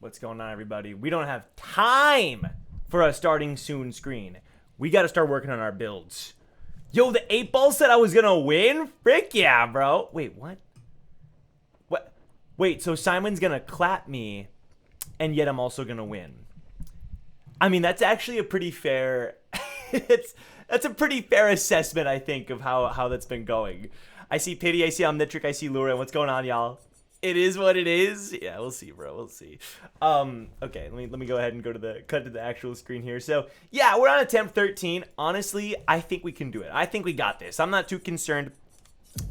What's going on, everybody? We don't have time for a starting soon screen. We got to start working on our builds. Yo, the 8-ball said I was going to win? Frick yeah, bro. Wait, what? What? Wait, so Simon's going to clap me, and yet I'm also going to win. I mean, that's actually a pretty fair... that's a pretty fair assessment, I think, of how that's been going. I see Pity, I see Omnitric, I see Luren. What's going on, y'all? It is what it is. Yeah, we'll see, bro. We'll see. Okay, let me go ahead and cut to the actual screen here. So yeah, we're on attempt 13. Honestly, I think we can do it. I think we got this. I'm not too concerned.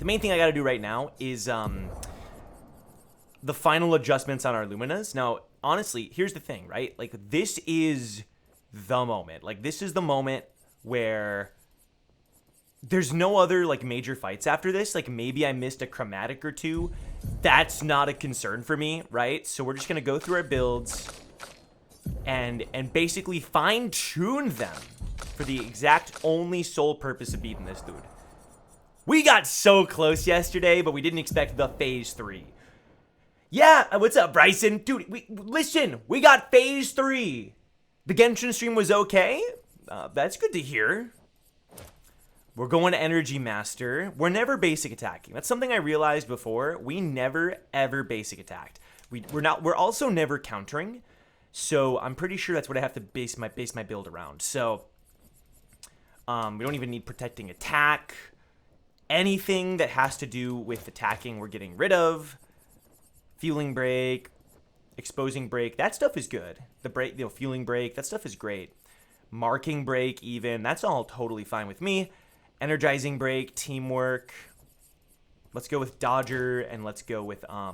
The main thing I got to do right now is the final adjustments on our Luminas. Now, honestly, here's the thing, right? Like, this is the moment. Like, this is the moment where there's no other, like, major fights after this. Like, maybe I missed a chromatic or two. That's not a concern for me, right? So we're just going to go through our builds and basically fine-tune them for the exact only sole purpose of beating this dude. We got so close yesterday, but we didn't expect the phase 3. Yeah, what's up, Bryson? Dude, listen, we got phase 3. The Genshin stream was okay. That's good to hear. We're going to Energy Master. We're never basic attacking. That's something I realized before. We never, ever basic attacked. We're also never countering. So I'm pretty sure that's what I have to base my build around. So we don't even need protecting attack. Anything that has to do with attacking, we're getting rid of. Fueling break, exposing break. That stuff is good. The break, fueling break. That stuff is great. Marking break, even. That's all totally fine with me. Energizing break, teamwork. Let's go with Dodger, and let's go with I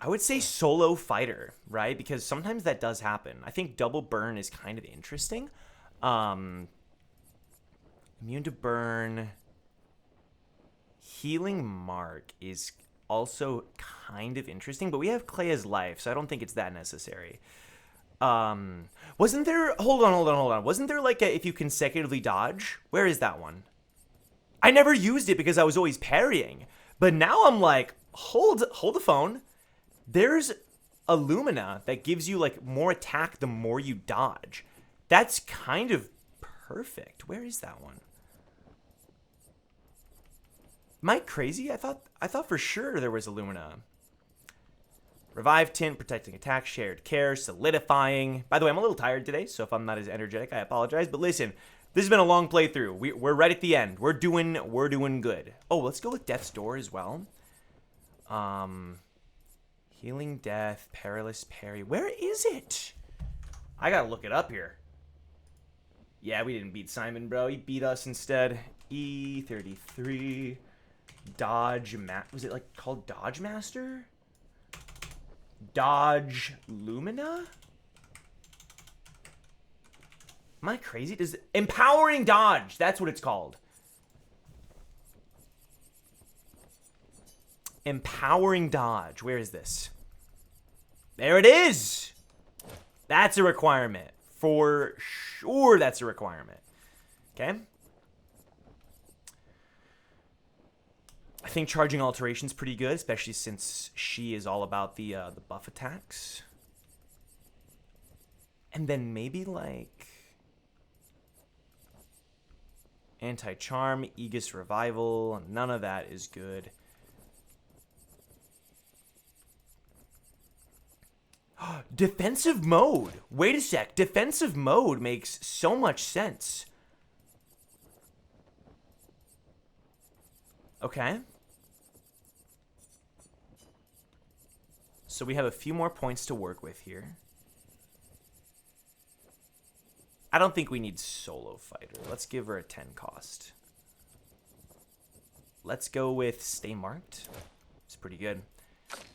would say solo fighter, right? Because sometimes that does happen. I think double burn is kind of interesting. Immune to burn. Healing mark is also kind of interesting, but we have Clair's life, so I don't think it's that necessary. Wasn't there, hold on. Wasn't there like a, if you consecutively dodge? Where is that one? I never used it because I was always parrying, but now I'm like, hold the phone. There's a Lumina that gives you like more attack the more you dodge. That's kind of perfect. Where is that one? Am I crazy? I thought for sure there was a Lumina. Revive Tint, protecting attack, shared care, solidifying. By the way, I'm a little tired today, so if I'm not as energetic, I apologize. But listen, this has been a long playthrough. We're right at the end. We're doing good. Oh, let's go with Death's Door as well. Healing Death, Perilous Parry. Where is it? I gotta look it up here. Yeah, we didn't beat Simon, bro. He beat us instead. E33. Dodge was it like called Dodge Master? Dodge Lumina? Am I crazy? Empowering Dodge. That's what it's called. Empowering Dodge. Where is this? There it is. That's a requirement. For sure that's a requirement. Okay. I think charging alteration's pretty good, especially since she is all about the buff attacks. And then maybe like anti-charm, Aegis revival. None of that is good. Defensive mode. Wait a sec. Defensive mode makes so much sense. Okay. So we have a few more points to work with here. I don't think we need solo fighter. Let's give her a 10 cost. Let's go with stay marked. It's pretty good.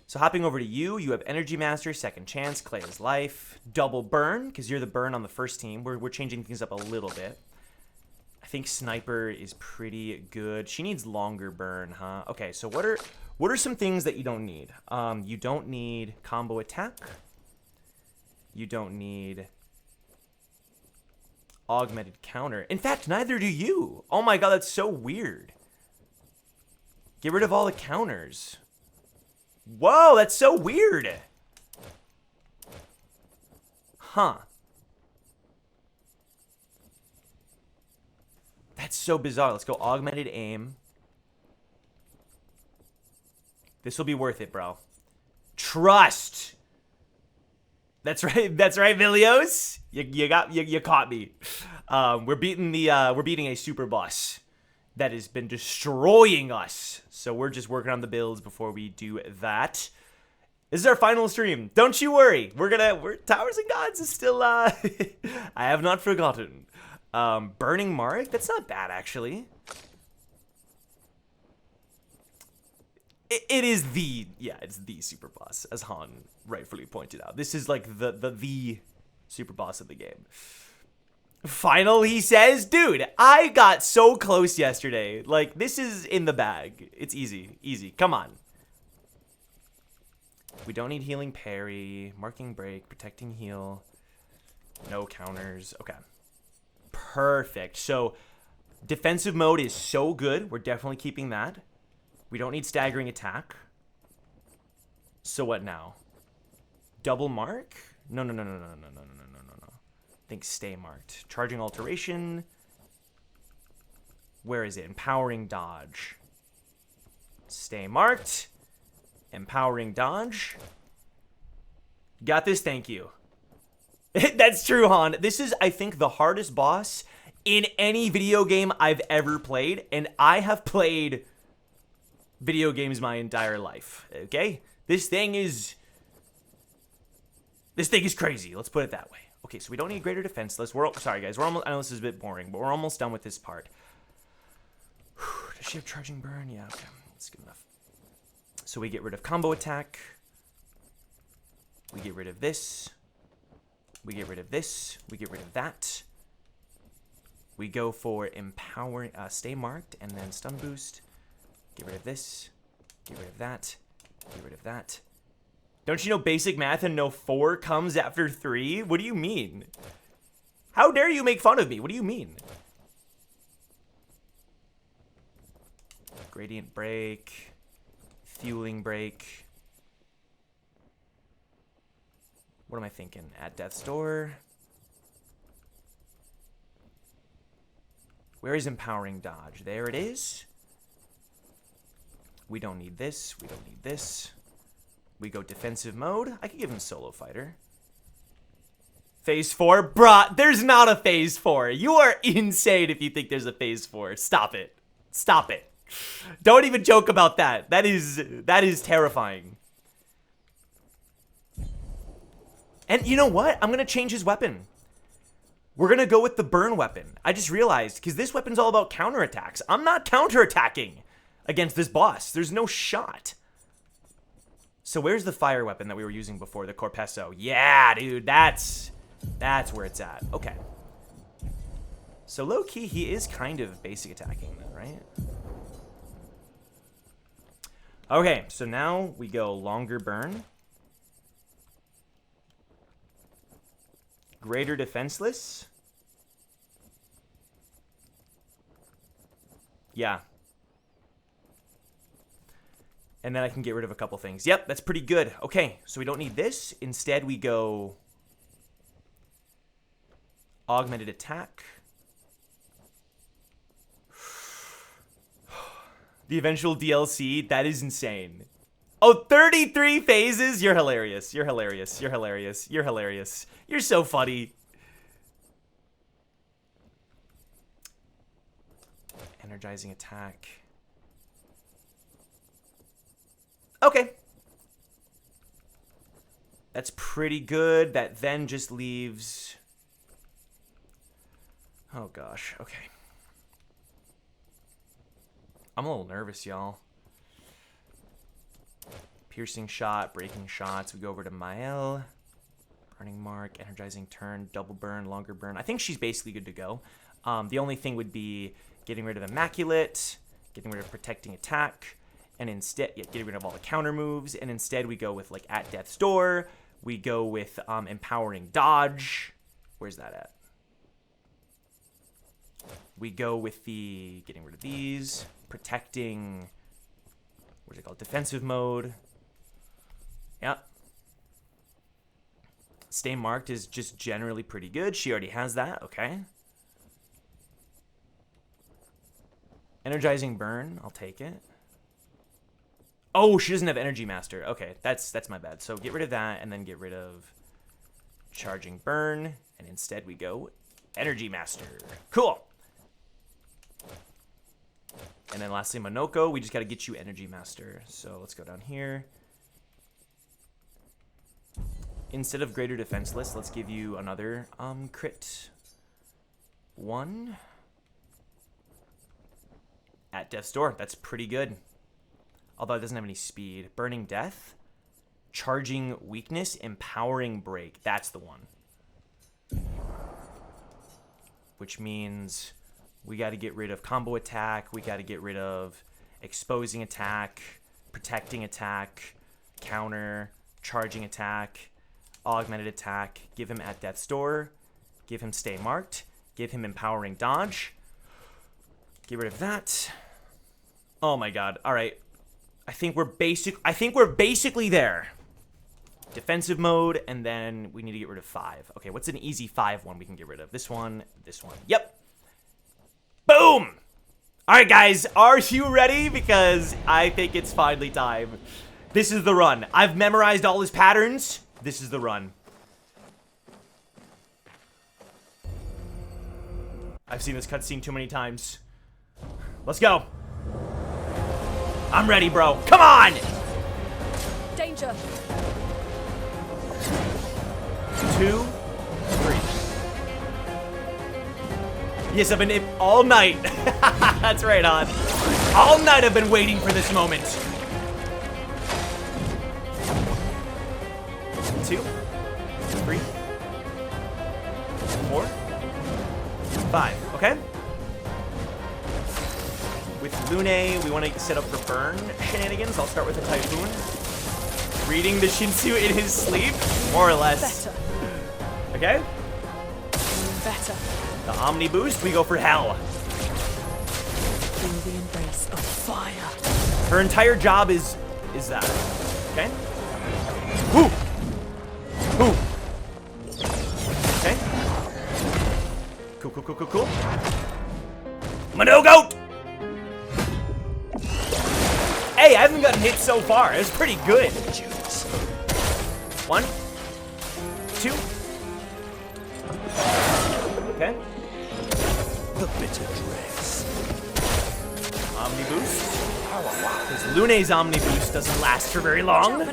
So hopping over to you, you have Energy Master, Second Chance, Clair's Life, Double Burn, because you're the burn on the first team. We're changing things up a little bit. I think Sniper is pretty good. She needs longer burn, huh? Okay, so what are some things that you don't need? You don't need combo attack. You don't need augmented counter. In fact, neither do you. Oh my god, that's so weird. Get rid of all the counters. Whoa, that's so weird. Huh. That's so bizarre. Let's go augmented aim. This will be worth it, bro. Trust. That's right. That's right, Vilios. You caught me. We're beating a super boss that has been destroying us. So we're just working on the builds before we do that. This is our final stream. Don't you worry. We're Towers and Gods is still I have not forgotten. Burning Mark, that's not bad actually. It is it's the super boss, as Han rightfully pointed out. This is like the super boss of the game. Final, he says, dude, I got so close yesterday. Like, this is in the bag. It's easy. Come on. We don't need healing parry, marking break, protecting heal, no counters. Okay. Perfect. So, defensive mode is so good. We're definitely keeping that. We don't need staggering attack. So what now? Double mark? No. I think stay marked. Charging alteration. Where is it? Empowering dodge. Stay marked. Empowering dodge. Got this, thank you. That's true, Han. This is, I think, the hardest boss in any video game I've ever played. And I have played video games my entire life, okay? This thing is crazy. Let's put it that way. Okay, so we don't need greater defenseless. Sorry, guys. We're almost. I know this is a bit boring, but we're almost done with this part. Does she have charging burn? Yeah, okay. That's good enough. So we get rid of combo attack. We get rid of this. We get rid of this. We get rid of that. We go for empowering, stay marked, and then stun boost. Get rid of this. Get rid of that. Get rid of that. Don't you know basic math and know 4 comes after 3? What do you mean? How dare you make fun of me? What do you mean? Gradient break. Fueling break. What am I thinking? At death's door. Where is empowering dodge? There it is. We don't need this. We don't need this. We go defensive mode. I could give him solo fighter. Phase 4? Bruh, there's not a phase 4. You are insane if you think there's a phase 4. Stop it. Stop it. Don't even joke about that. That is terrifying. And you know what? I'm going to change his weapon. We're going to go with the burn weapon. I just realized, because this weapon's all about counterattacks. I'm not counterattacking against this boss. There's no shot. So where's the fire weapon that we were using before, the Corpesso? Yeah, dude, that's where it's at. Okay. So low-key, he is kind of basic attacking then, right? Okay, so now we go longer burn. Greater defenseless. Yeah. And then I can get rid of a couple things. Yep, that's pretty good. Okay, so we don't need this. Instead, we go augmented attack. The eventual DLC, that is insane. Oh, 33 phases? You're hilarious. You're hilarious. You're hilarious. You're hilarious. You're so funny. Energizing attack. Okay. That's pretty good. That then just leaves... Oh, gosh. Okay. I'm a little nervous, y'all. Piercing shot, breaking shots. We go over to Mael. Burning mark, energizing turn, double burn, longer burn. I think she's basically good to go. The only thing would be getting rid of Immaculate, getting rid of protecting attack, and instead getting rid of all the counter moves. And instead we go with like at death's door. We go with empowering dodge. Where's that at? We go with the getting rid of these, protecting. What's it called? Defensive mode. Yeah. Stay marked is just generally pretty good. She already has that. Okay. Energizing burn. I'll take it. Oh, she doesn't have energy master. Okay, that's my bad. So get rid of that and then get rid of charging burn. And instead we go energy master. Cool. And then lastly, Monoko, we just got to get you energy master. So let's go down here. Instead of greater defenseless, let's give you another crit 1 at death's door. That's pretty good. Although it doesn't have any speed. Burning death, charging weakness, empowering break. That's the one. Which means we got to get rid of combo attack. We got to get rid of exposing attack, protecting attack, counter, charging attack, augmented attack. Give him at death's door. Give him stay marked. Give him empowering dodge. Get rid of that. Oh my god. All right. I think we're basically there. Defensive mode, and then we need to get rid of 5. Okay, what's an easy 5 one we can get rid of? This one, this one. Yep. Boom! All right, guys, are you ready? Because I think it's finally time. This is the run. I've memorized all his patterns. This is the run. I've seen this cutscene too many times. Let's go. I'm ready, bro. Come on! Danger. 2, 3. Yes, I've been all night. That's right on. All night I've been waiting for this moment. 2, 3, 4, 5. Okay. With Lune, we want to set up for burn shenanigans. I'll start with a Typhoon. Reading the Shinsu in his sleep, more or less. Better. Okay? Better. The Omni Boost, we go for hell. Feel the embrace of fire. Her entire job is that. Okay? Woo! Woo! Okay? Cool, cool, cool, cool, cool. Monogoat! Hey, I haven't gotten hit so far. It's pretty good. 1, 2. Okay. The bitter dregs. Omni Boost. Because Lune's Omni Boost doesn't last for very long. 1,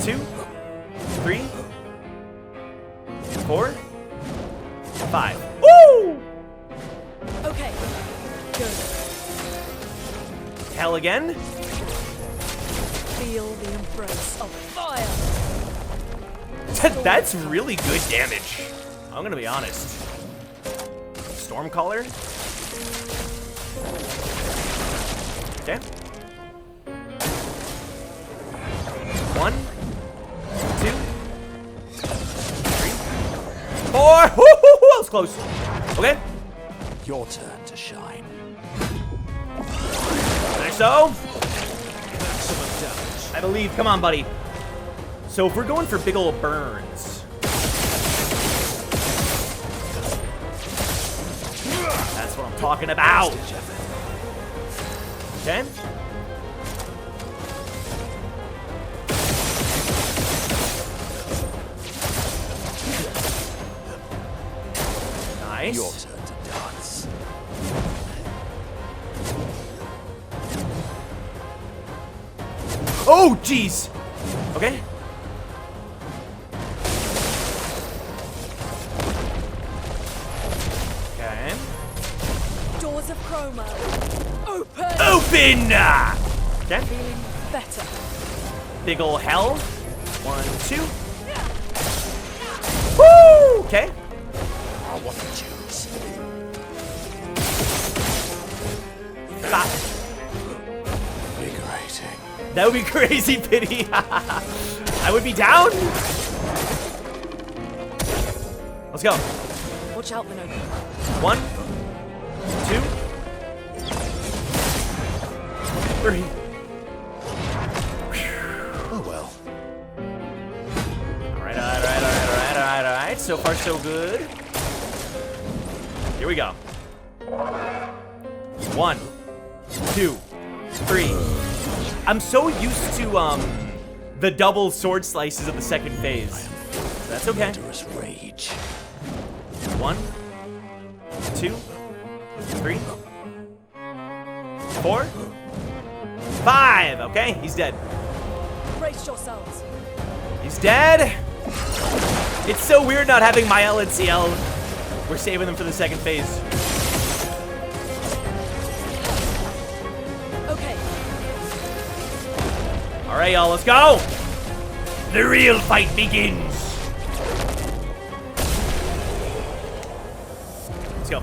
2, 3, 4, 5. Woo! Okay. Good. Hell again. Feel the embrace of fire. That's really good damage. I'm gonna be honest. Stormcaller. Okay. 1, 2, 3, 4. Woo! That was close. Okay. Your turn to shine. There so. I believe. Come on, buddy. So if we're going for big ol' burns, that's what I'm talking about. Okay. Nice. Your turn to dance. Oh, jeez. Okay. Okay. Doors of chroma. Open. Open! Okay. Feeling better. Big ol' hell. 1, 2. Woo! Okay. I want to choose. Stop. Invigorating. That would be crazy, Pity. I would be down. Let's go. Watch out, Monogo. 1, 2, 3. Oh well. far, so good. Here we go. 1, 2, 3. I'm so used to the double sword slices of the second phase. That's okay. Murderous rage. 1, 2, 3, 4, 5. Okay, he's dead. Brace yourselves. He's dead. It's so weird not having Mael and CL. We're saving them for the second phase. Okay. All right, y'all, let's go. The real fight begins. Let's go.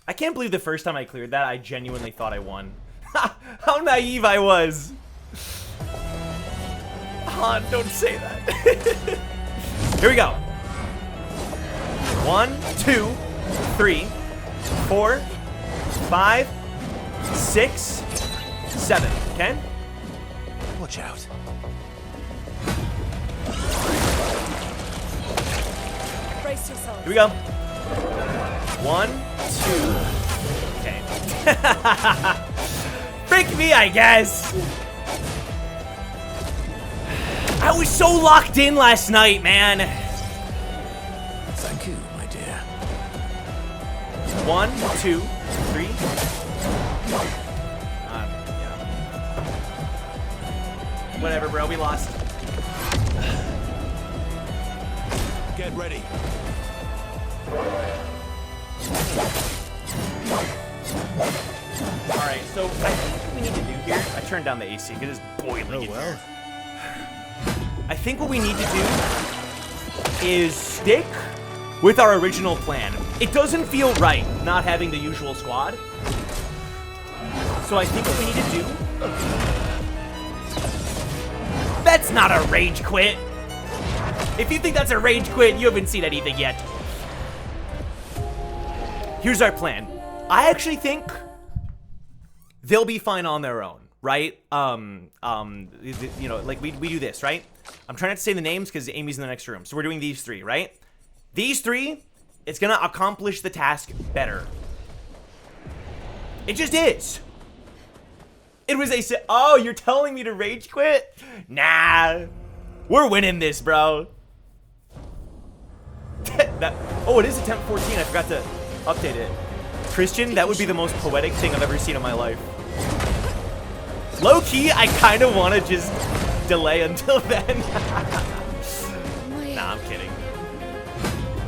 I can't believe the first time I cleared that, I genuinely thought I won. How naive I was. Han, don't say that. Here we go. 1, 2, 3, 4, 5, 6, 7. Okay? Watch out. Brace yourselves. Here we go. 1, 2. Okay. Freak me, I guess. I was so locked in last night, man. Thank you, my dear. 1, 2, 3. Yeah. Whatever, bro. We lost. Get ready. All right. So I think what we need to do here. I turned down the AC because it's boiling. Oh in well. here. I think what we need to do is stick with our original plan. It doesn't feel right not having the usual squad. So I think what we need to do... That's not a rage quit. If you think that's a rage quit, you haven't seen anything yet. Here's our plan. I actually think they'll be fine on their own, right? You know, like we do this, right? I'm trying not to say the names because Amy's in the next room. So we're doing these three, right? These three, it's gonna accomplish the task better. It just is. It was a, oh, you're telling me to rage quit? Nah, we're winning this, bro. Oh, it is attempt 14. I forgot to update it. Christian, that would be the most poetic thing I've ever seen in my life. Low key, I kind of want to just delay until then. Nah, I'm kidding.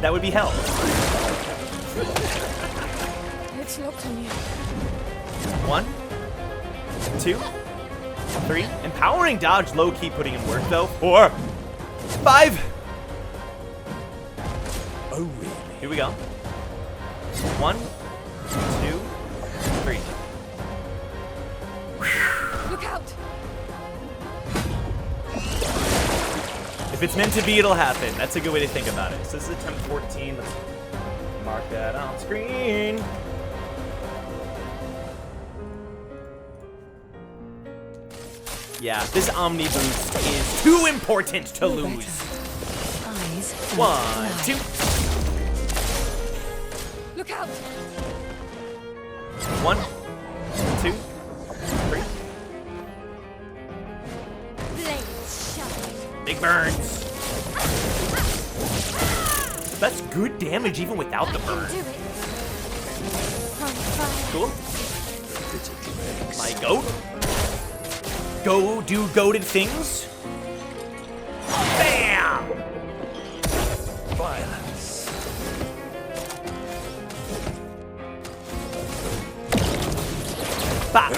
That would be hell. It's locked on you. 1, 2, 3. Empowering dodge, low key putting in work though. 4, 5. Oh really? Here we go. 1, 2, 3. Look out! If it's meant to be, it'll happen. That's a good way to think about it. So this is attempt 14. Let's mark that on screen. Yeah, this Omni boost is too important to lose. Eyes. 1, 2. Look out! 1, 2, 3. Blades shine. Big burns. That's good damage even without the burn. Do it. On fire. Cool. Bitter dregs. My goat. Go do goated things. Bam! Violence. Bop.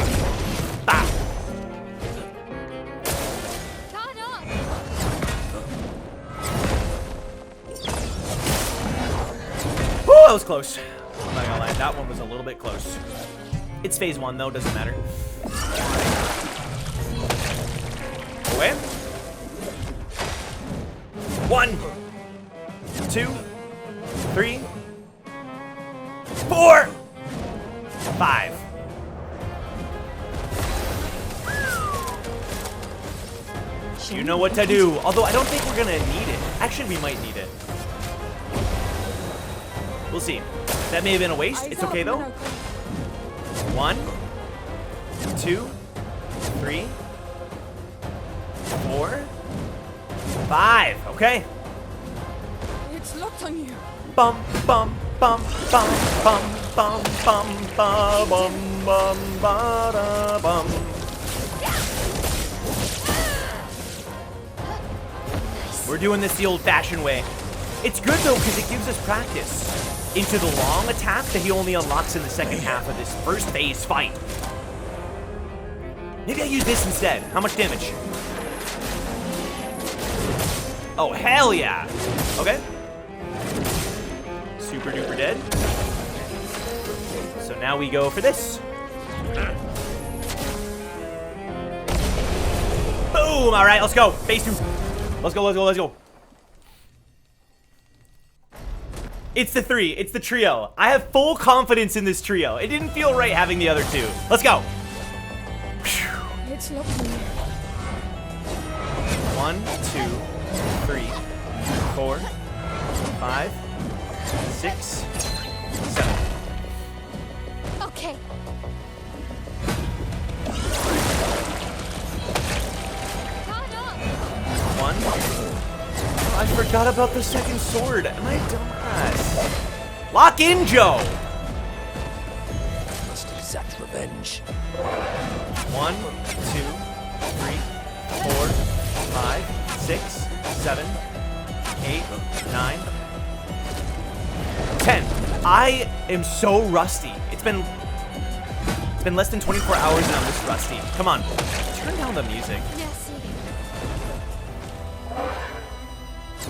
Bop. Turn up! Woo, that was close. I'm not gonna lie, that one was a little bit close. It's phase 1 though, doesn't matter. Away. 1, 2, 3, 4, 5. You know what to do. Although I don't think we're gonna need it. Actually, we might need it. We'll see. That may have been a waste. It's okay though. 1, 2, 3, 4, 5. Okay. It's locked on you. Bum bum bum bum bum bum bum bum bum bum ba bum. We're doing this the old-fashioned way. It's good though because it gives us practice into the long attack that he only unlocks in the second half of this first phase fight. Maybe I use this instead. How much damage? Oh, hell yeah. Okay. Super duper dead. So now we go for this. Boom! All right, let's go. Phase 2. Let's go, let's go, let's go. It's the 3. It's the trio. I have full confidence in this trio. It didn't feel right having the other 2. Let's go. It's locked on you. 1, 2, 3, 4, 5, 6, 7. Okay. Turn up. 1. Oh, I forgot about the second sword. Am I a dumbass? Lock in, Joe. Must exact revenge. 1, 2, 3, 4, 5, 6, 7, 8, 9, 10. I am so rusty. It's been less than 24 hours and I'm this rusty. Come on, turn down the music. Merci.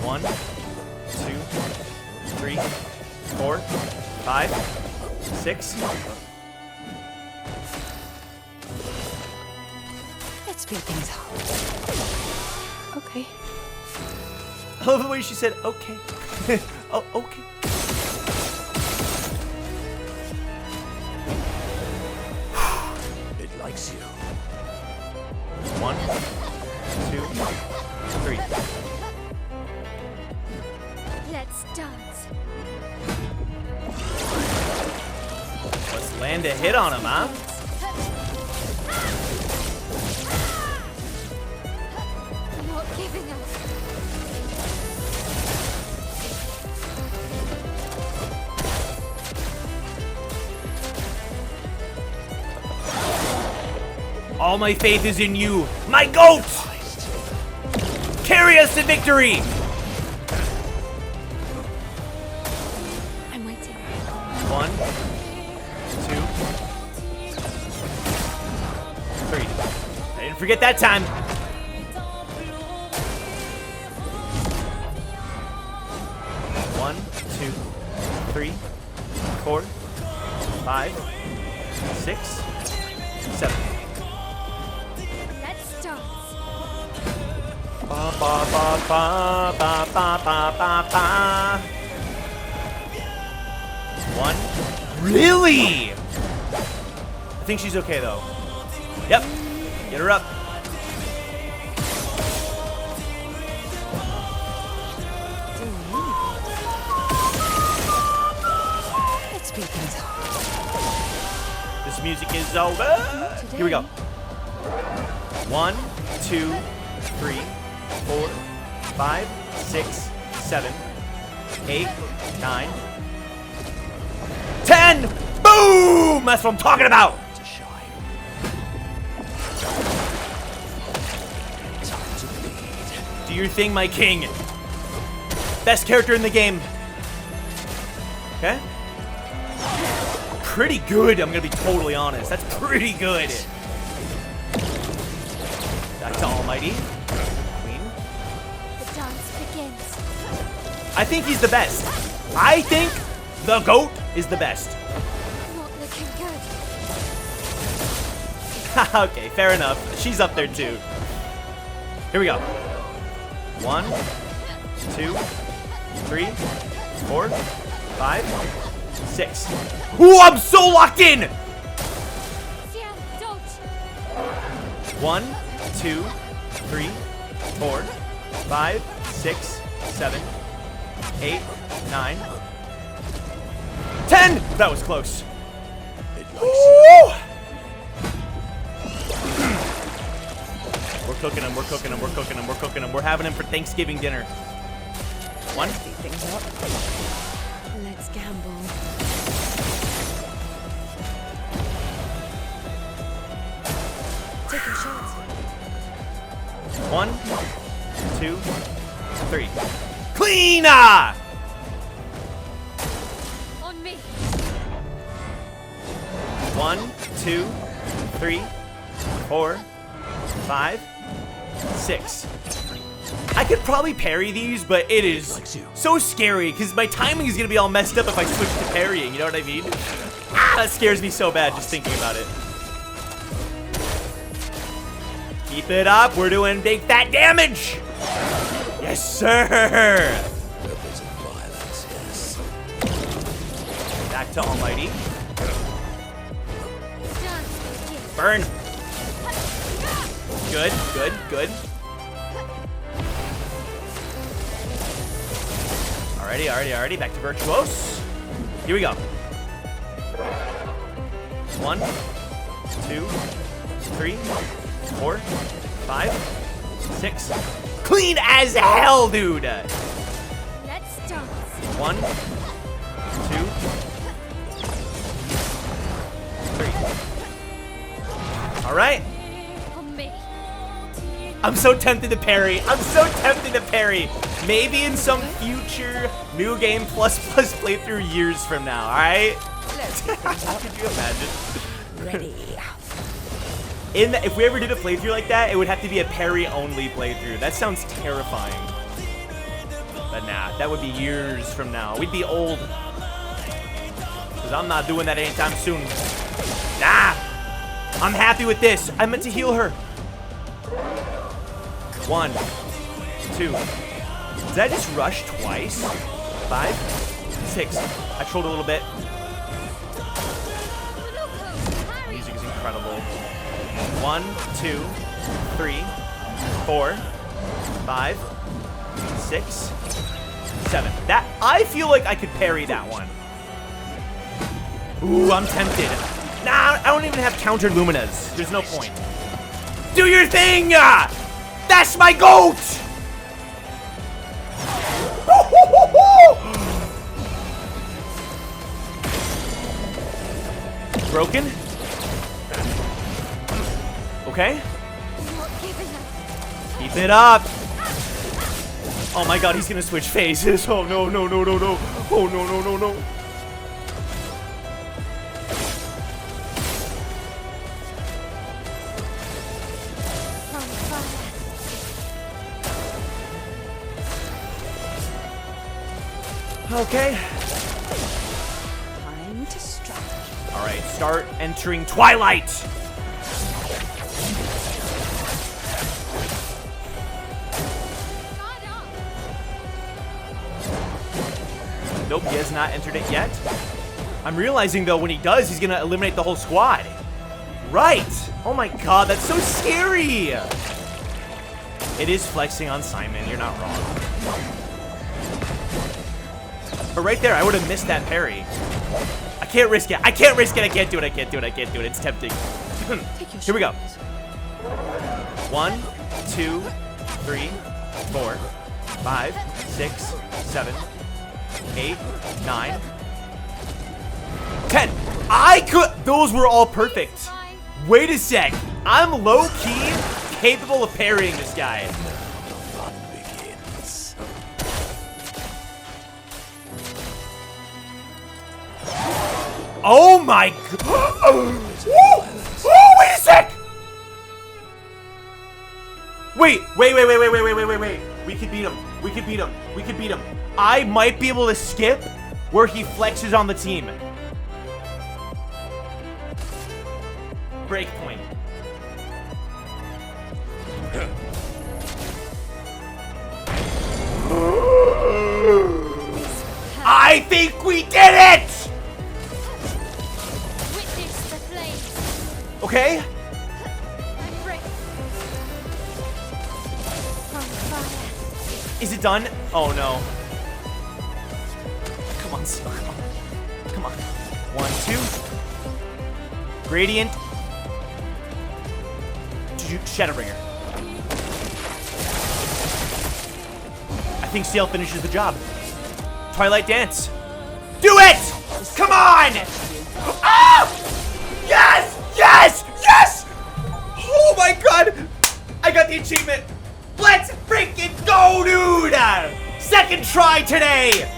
1, 2, 3, 4, 5, 6. Let's speed things up. Okay. I love the way she said, okay. Oh, okay. It likes you. 1, 2, 3. Let's dance. Let's land a hit on him, huh? Not giving up. All my faith is in you, my goat! Carry us to victory! I'm waiting. 1, 2, 3. I didn't forget that time. 1, 2, 3, 4, 5, 6, 7. Let's dance. Ba ba ba ba ba ba ba ba ba. 1. Really? I think she's okay though. Yep. Get her up. Let's speed things up. This music is over. Here we go. 1, 2, 3, 4, 5, 6, 7, 8, 9, 10. Boom! That's what I'm talking about. To shine. Time to bleed. Do your thing, my king. Best character in the game. Okay? Pretty good, I'm gonna be totally honest. That's pretty good. Back to Almighty. Queen. The dance begins. I think he's the best. I think the GOAT is the best. Not looking good. Okay, fair enough. She's up there too. Here we go. 1, 2, 3, 4, 5, 6. Ooh, I'm so locked in! Sia, don't. 1, 2, 3, 4, 5, 6, 7, 8, 9, 10. That was close. Woo! We're cooking him. We're cooking him. We're cooking him. We're cooking him. We're having him for Thanksgiving dinner. 1. Speed things up. Let's gamble. Taking shots. 1, 2, 3. Clean! Ah! On me. 1, 2, 3, 4, 5, 6. I could probably parry these, but it is so scary because my timing is gonna be all messed up if I switch to parrying. You know what I mean? Ah, that scares me so bad just thinking about it. Keep it up. We're doing big fat damage. Yes, sir. Weapons of violence, yes. Back to Almighty. Dance begins. Burn. Good, good, good. Alrighty. Back to Virtuose. Here we go. 1, 2, 3, 4, 5, 6. Clean as hell, dude. Let's dance. 1, 2, 3. All right. On me. I'm so tempted to parry. Maybe in some future New Game Plus playthrough years from now, all right? Could you imagine? Ready. If we ever did a playthrough like that, it would have to be a parry-only playthrough. That sounds terrifying. But nah, that would be years from now. We'd be old. Because I'm not doing that anytime soon. Nah! I'm happy with this. I meant to heal her. 1, 2. Did I just rush twice? 5, 6. I trolled a little bit. Music is incredible. 1, 2, 3, 4, 5, 6, 7. That I feel like I could parry that one. Ooh, I'm tempted. Nah, I don't even have counter Luminas. There's no point. Do your thing! That's my goat! Broken? Okay. Not giving up. Keep it up. Oh my god, he's gonna switch phases. Oh no. Oh no. On fire. Okay. Time to strike. All right, start entering Twilight. God up. Nope, he has not entered it yet. I'm realizing though, when he does, he's gonna eliminate the whole squad. Right. Oh my god, that's so scary. It is flexing on Simon. You're not wrong. But right there, I would have missed that parry. I can't risk it. I can't do it. It's tempting. Here we go. 1, 2, 3, 4, 5, 6, 7, 8, 9, 10. Those were all perfect. Wait a sec. I'm low-key capable of parrying this guy. Fun begins. Oh my god. Wait a sec. Wait. We could beat him. I might be able to skip where he flexes on the team. Break point. I think we did it! Witness the flames. Okay? I'm ready. On fire. Is it done? Oh no. Come on, Seal. Come on. Come on. 1, 2. Gradient. Shadowbringer. I think Seal finishes the job. Twilight Dance. Do it! Come on! Ah! Yes! Yes! Yes! Oh my god! I got the achievement. Let's freaking go, dude! Second try today!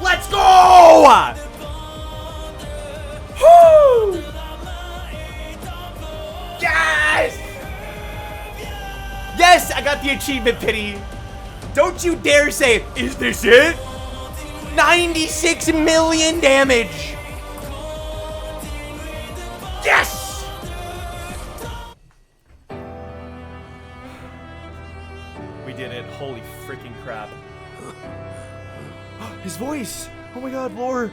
Let's go! Woo! Yes! Yes, I got the achievement, Pity. Don't you dare say, is this it? 96 million damage. Yes! We did it. Holy freaking crap. His voice. Oh my god, lore.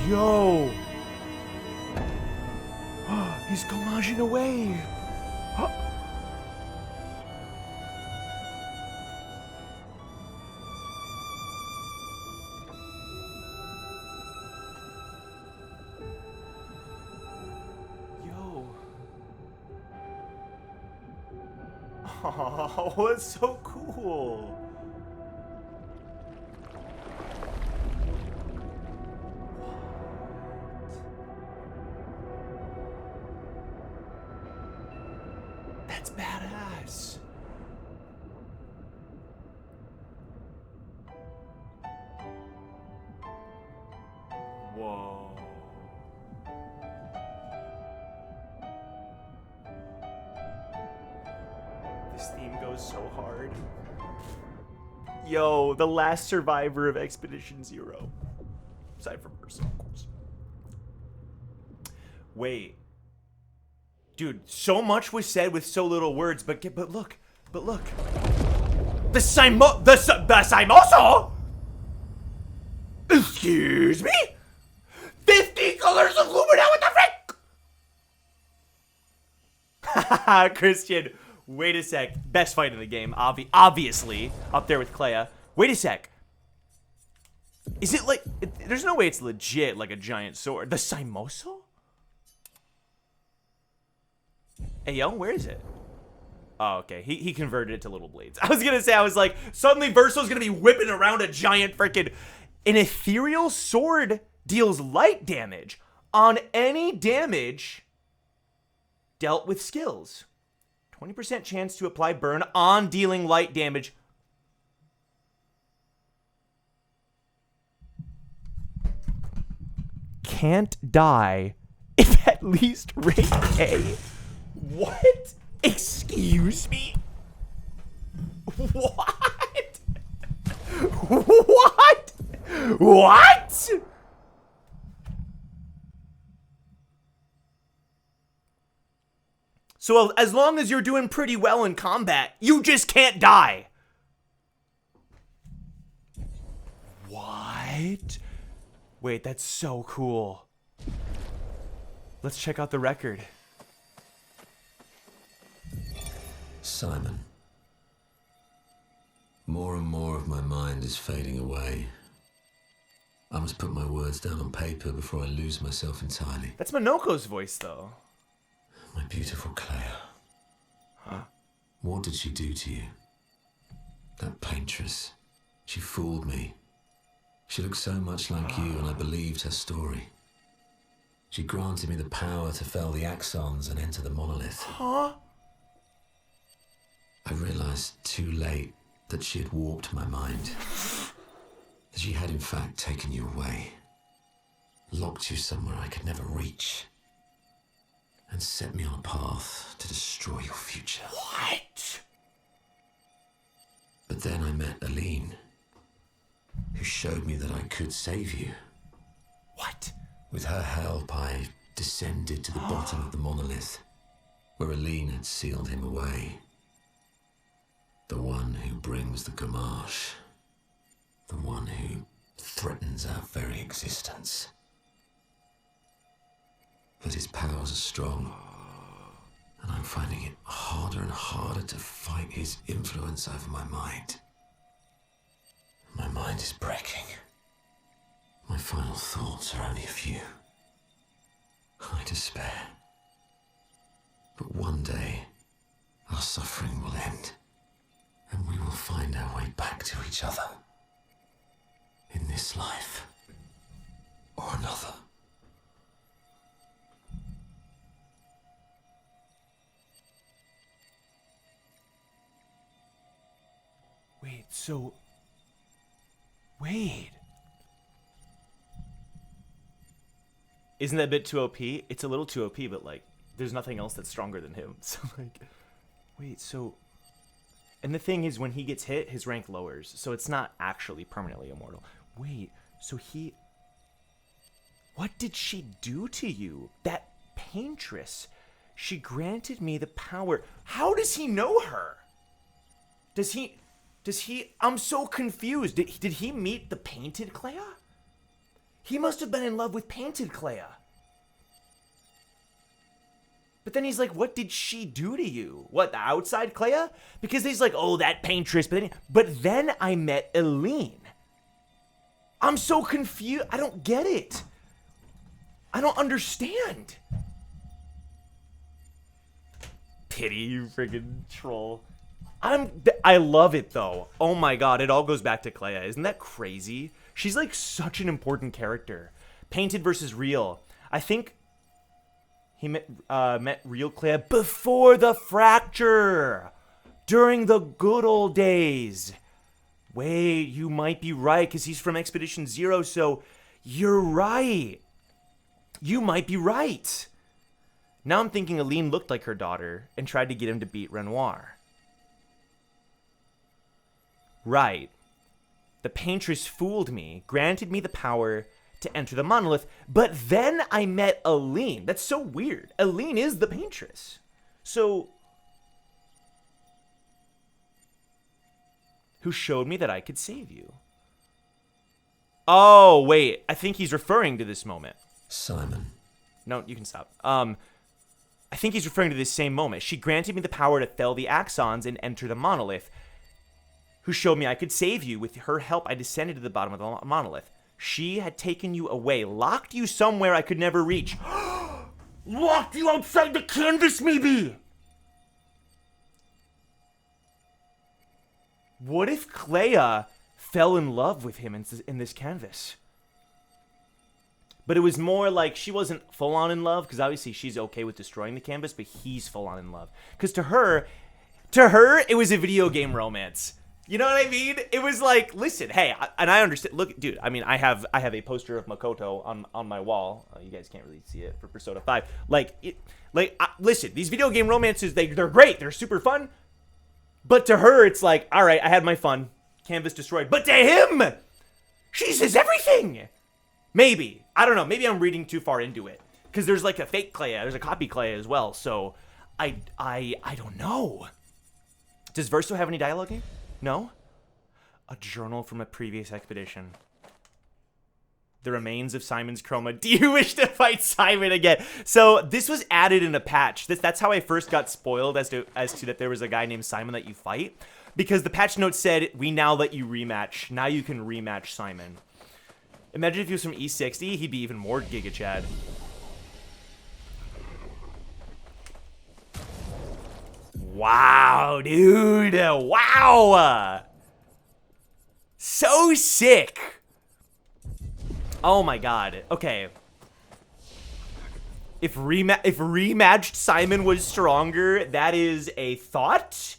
Yo! He's collaging away! Yo! Oh, that's so cool! That's badass. Whoa. This theme goes so hard. Yo, the last survivor of Expedition Zero. Aside from Ursa, of course. Wait. Dude, so much was said with so little words, but look. The Simoso? Excuse me? 50 colors of Lumina, what the frick? Christian, wait a sec. Best fight in the game, obviously. Up there with Clair. Wait a sec. Is it like... there's no way it's legit like a giant sword. The Simoso? Hey, yo, where is it? Oh, okay. He converted it to little blades. I was gonna say, I was like, suddenly Verso's gonna be whipping around a giant freaking... An ethereal sword deals light damage on any damage dealt with skills. 20% chance to apply burn on dealing light damage. Can't die if at least rank A. What? Excuse me? What? What? What? So as long as you're doing pretty well in combat, you just can't die. What? Wait, that's so cool. Let's check out the record. Simon. More and more of my mind is fading away. I must put my words down on paper before I lose myself entirely. That's Minoko's voice, though. My beautiful Clair. Huh? What did she do to you? That paintress. She fooled me. She looked so much like you, and I believed her story. She granted me the power to fell the axons and enter the monolith. Huh? I realized too late that she had warped my mind. That she had in fact taken you away. Locked you somewhere I could never reach. And set me on a path to destroy your future. What? But then I met Aline, who showed me that I could save you. What? With her help, I descended to the bottom of the monolith, where Aline had sealed him away. The one who brings the Gamache. The one who threatens our very existence. But his powers are strong, and I'm finding it harder and harder to fight his influence over my mind. My mind is breaking. My final thoughts are only a few. I despair. But one day, our suffering will end, and we will find our way back to each other. In this life, or another. Wait, so... Wait. Isn't that a bit too OP? It's a little too OP, but, like, there's nothing else that's stronger than him. So, like... Wait, so... And the thing is, when he gets hit, his rank lowers. So it's not actually permanently immortal. Wait, so he... What did she do to you? That paintress. She granted me the power. How does he know her? Does he... I'm so confused. Did he meet the painted Clair? He must have been in love with painted Clair. But then he's like, what did she do to you? What, the outside Clair? Because he's like, oh, that paintress. But then I met Eileen. I'm so confused. I don't get it. I don't understand. Pity, you friggin' troll. I love it, though. Oh my god, it all goes back to Clair. Isn't that crazy? She's, like, such an important character. Painted versus real. I think he met real Clair before the fracture. During the good old days. Wait, you might be right, because he's from Expedition Zero, so you're right. You might be right. Now I'm thinking Eileen looked like her daughter and tried to get him to beat Renoir. Right. The paintress fooled me, granted me the power to enter the monolith, but then I met Eileen. That's so weird. Eileen is the paintress. So... who showed me that I could save you. Oh, wait. I think he's referring to this moment. Simon. No, you can stop. I think he's referring to this same moment. She granted me the power to fell the Axons and enter the monolith. Who showed me I could save you. With her help, I descended to the bottom of the monolith. She had taken you away, locked you somewhere I could never reach. Locked you outside the canvas, maybe? What if Clair fell in love with him in this canvas? But it was more like she wasn't full-on in love, because obviously she's okay with destroying the canvas, but he's full-on in love. Because to her, it was a video game romance. You know what I mean? It was like, listen, hey, and I understand. Look, dude, I mean, I have a poster of Makoto on my wall. You guys can't really see it for Persona 5. Listen, these video game romances, they're great. They're super fun. But to her, it's like, all right, I had my fun. Canvas destroyed. But to him, she says everything. Maybe. I don't know. Maybe I'm reading too far into it. Because there's like a fake Clair. There's a copy Clair as well. So, I don't know. Does Verso have any dialogue here? No? A journal from a previous expedition. The remains of Simon's chroma. Do you wish to fight Simon again? So this was added in a patch. That's how I first got spoiled as to that there was a guy named Simon that you fight. Because the patch note said, we now let you rematch. Now you can rematch Simon. Imagine if he was from E60, he'd be even more Giga Chad. Wow, dude. Wow. So sick. Oh my god. Okay. If rematched Simon was stronger, that is a thought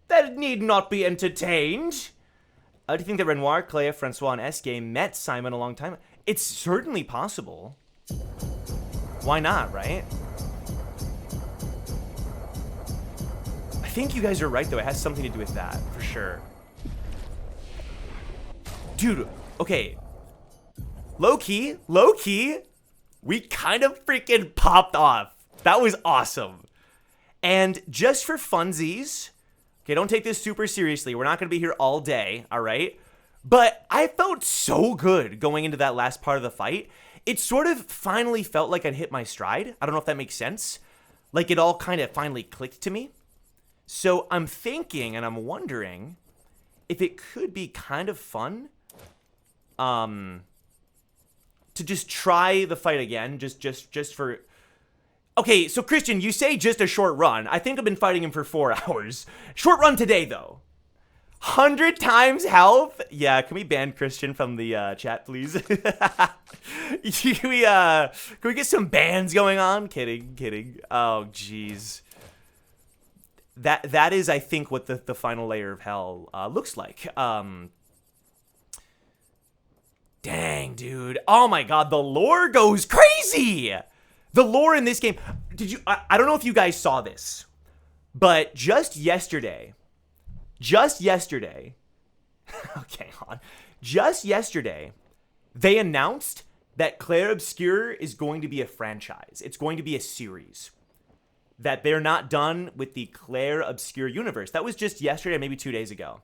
that need not be entertained. Do you think that Renoir, Clair, Francois, and Esque met Simon a long time? It's certainly possible. Why not, right? I think you guys are right, though. It has something to do with that, for sure. Dude, okay. Low-key, we kind of freaking popped off. That was awesome. And just for funsies, okay, don't take this super seriously. We're not going to be here all day, all right? But I felt so good going into that last part of the fight. It sort of finally felt like I'd hit my stride. I don't know if that makes sense. Like it all kind of finally clicked to me. So I'm thinking and I'm wondering if it could be kind of fun to just try the fight again, just for... Okay, so Christian, you say just a short run. I think I've been fighting him for 4 hours. Short run today, though. 100 times health? Yeah, can we ban Christian from the chat, please? can we get some bans going on? Kidding. Oh, jeez. That is, I think, what the final layer of hell looks like. Dang, dude. Oh my god, the lore goes crazy! The lore in this game... I don't know if you guys saw this, but just yesterday... okay, hold on. Just yesterday, they announced that Clair Obscur is going to be a franchise. It's going to be a series. That they're not done with the Clair Obscur universe. That was just yesterday, maybe 2 days ago.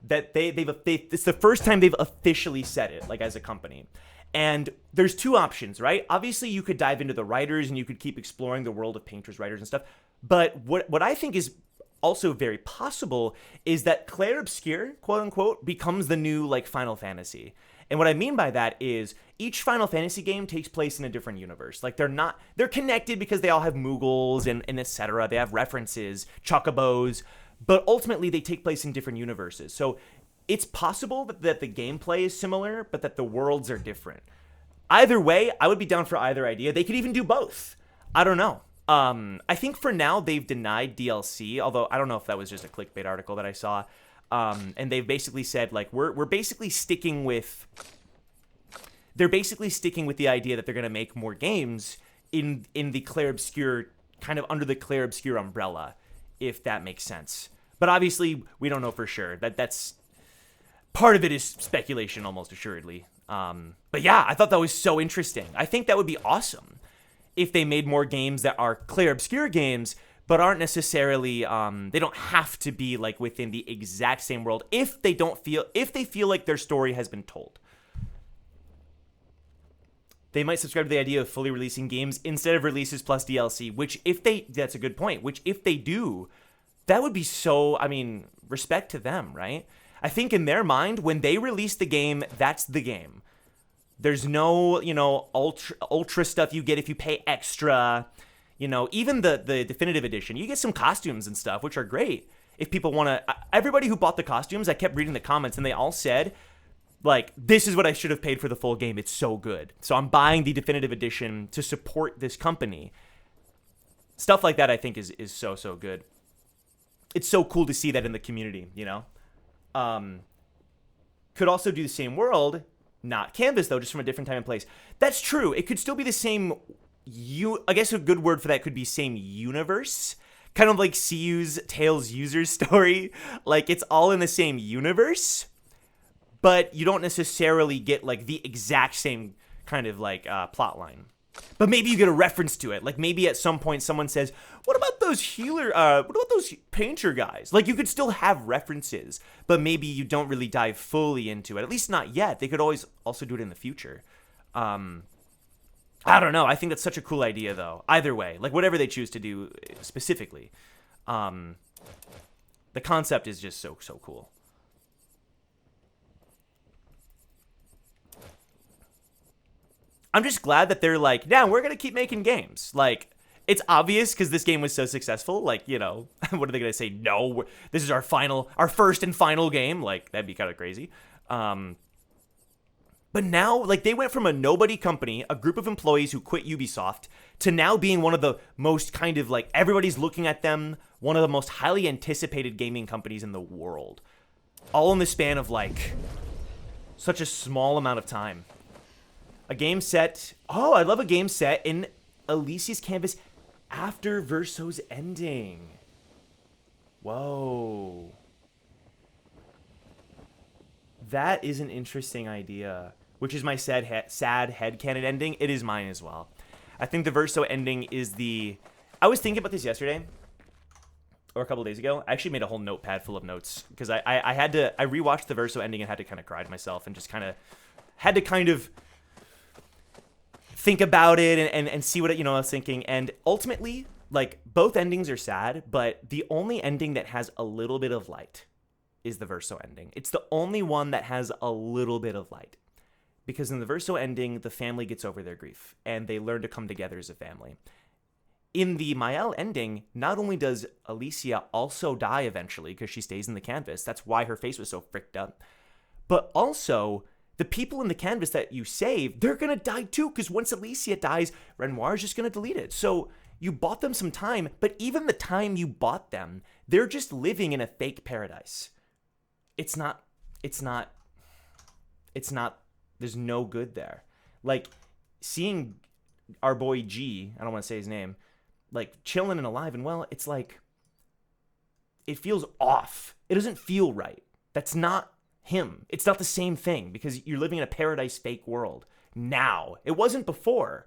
That it's the first time they've officially said it, like as a company. And there's two options, right? Obviously, you could dive into the writers and you could keep exploring the world of painters, writers, and stuff. But what I think is also very possible is that Clair Obscur, quote unquote, becomes the new like Final Fantasy. And what I mean by that is each Final Fantasy game takes place in a different universe. Like they're connected because they all have Moogles and etc. They have references, chocobos, but ultimately they take place in different universes. So it's possible that the gameplay is similar, but that the worlds are different. Either way, I would be down for either idea. They could even do both. I don't know. I think for now they've denied DLC, although I don't know if that was just a clickbait article that I saw. And they've basically said like we're basically sticking with the idea that they're gonna make more games in the Clair Obscur, kind of under the Clair Obscur umbrella, if that makes sense. But obviously we don't know for sure. That's part of it is speculation almost assuredly. But yeah, I thought that was so interesting. I think that would be awesome if they made more games that are Clair Obscur games, but aren't necessarily, they don't have to be like within the exact same world if they feel like their story has been told. They might subscribe to the idea of fully releasing games instead of releases plus DLC, that's a good point, which if they do, that would be so, I mean, respect to them, right? I think in their mind, when they release the game, that's the game. There's no, ultra stuff you get if you pay extra. Even the definitive edition, you get some costumes and stuff, which are great. If people want to, everybody who bought the costumes, I kept reading the comments and they all said, like, this is what I should have paid for the full game. It's so good. So I'm buying the definitive edition to support this company. Stuff like that, I think, is so good. It's so cool to see that in the community, Could also do the same world, not Canvas, though, just from a different time and place. That's true. It could still be the same... I guess a good word for that could be same universe. Kind of like CU's Tales user story. Like, it's all in the same universe, but you don't necessarily get, like, the exact same kind of, like, plot line. But maybe you get a reference to it. Like, maybe at some point someone says, what about those painter guys? Like, you could still have references, but maybe you don't really dive fully into it. At least not yet. They could always also do it in the future. I don't know. I think that's such a cool idea, though. Either way, like, whatever they choose to do specifically. The concept is just so cool. I'm just glad that they're like, yeah, we're going to keep making games. Like, it's obvious because this game was so successful. Like, what are they going to say? No, this is our first and final game. Like, that'd be kind of crazy. But now, like, they went from a nobody company, a group of employees who quit Ubisoft, to now being one of the most kind of, like, everybody's looking at them, one of the most highly anticipated gaming companies in the world. All in the span of, like, such a small amount of time. A game set... Oh, I love a game set in Alicia's Canvas after Verso's ending. Whoa. That is an interesting idea. Which is my sad headcanon ending. It is mine as well. I think the Verso ending is the... I was thinking about this yesterday. or a couple days ago, I actually made a whole notepad full of notes because I rewatched the Verso ending and had to kind of cry to myself and just kind of had to kind of think about it and see what I was thinking. And ultimately, like, both endings are sad, but the only ending that has a little bit of light is the Verso ending. It's the only one that has a little bit of light. Because in the Verso ending, the family gets over their grief and they learn to come together as a family. In the Mael ending, not only does Alicia also die eventually because she stays in the canvas, that's why her face was so fricked up, but also the people in the canvas that you save, they're going to die too, because once Alicia dies, Renoir is just going to delete it. So you bought them some time, but even the time you bought them, they're just living in a fake paradise. It's not, there's no good there. Like, seeing our boy G, I don't want to say his name, like, chilling and alive and well, it's like, it feels off. It doesn't feel right. That's not him. It's not the same thing because you're living in a paradise fake world now. It wasn't before,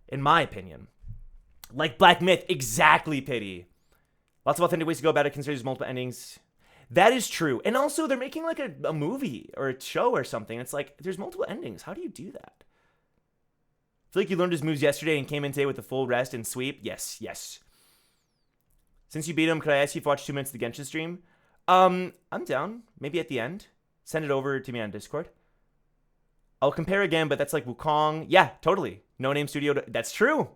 in my opinion. Like Black Myth, exactly, Pity. Lots of authentic ways to go about it, considers multiple endings. That is true. And also, they're making like a movie or a show or something. It's like, there's multiple endings. How do you do that? I feel like you learned his moves yesterday and came in today with a full rest and sweep. Yes. Since you beat him, could I ask you to watch 2 minutes of the Genshin stream? I'm down. Maybe at the end. Send it over to me on Discord. I'll compare again, but that's like Wukong. Yeah, totally. No Name Studio. That's true.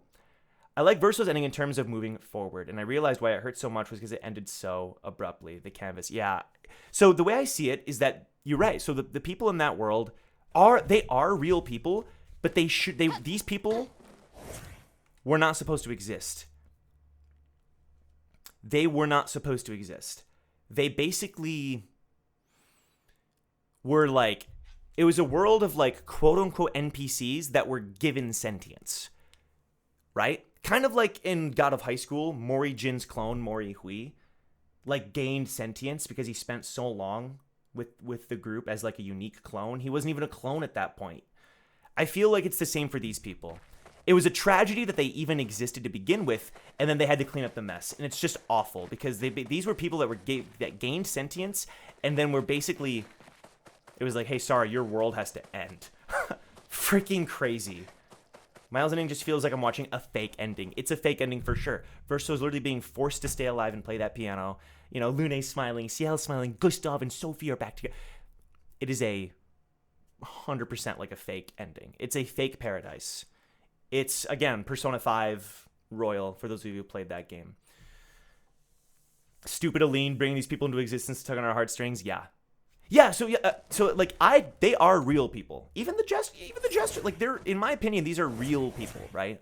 I like Verso's ending in terms of moving forward, and I realized why it hurt so much was because it ended so abruptly, the canvas. Yeah. So the way I see it is that you're right. So the people in that world are real people, but these people were not supposed to exist. They were not supposed to exist. They basically were like, it was a world of like quote unquote NPCs that were given sentience, right? Kind of like in God of High School, Mori Jin's clone, Mori Hui, like gained sentience because he spent so long with the group as like a unique clone. He wasn't even a clone at that point. I feel like it's the same for these people. It was a tragedy that they even existed to begin with, and then they had to clean up the mess. And it's just awful because these were people that gained sentience, and then were basically, it was like, hey, sorry, your world has to end. Freaking crazy. Miles ending just feels like I'm watching a fake ending. It's a fake ending for sure. Verso's literally being forced to stay alive and play that piano. You know, Lune's smiling, Ciel's smiling, Gustav and Sophie are back together. It is 100% like a fake ending. It's a fake paradise. It's, again, Persona 5 Royal, for those of you who played that game. Stupid Aline bringing these people into existence to tug on our heartstrings. Yeah, so they are real people. Even the gesture, like, they're, in my opinion, these are real people, right?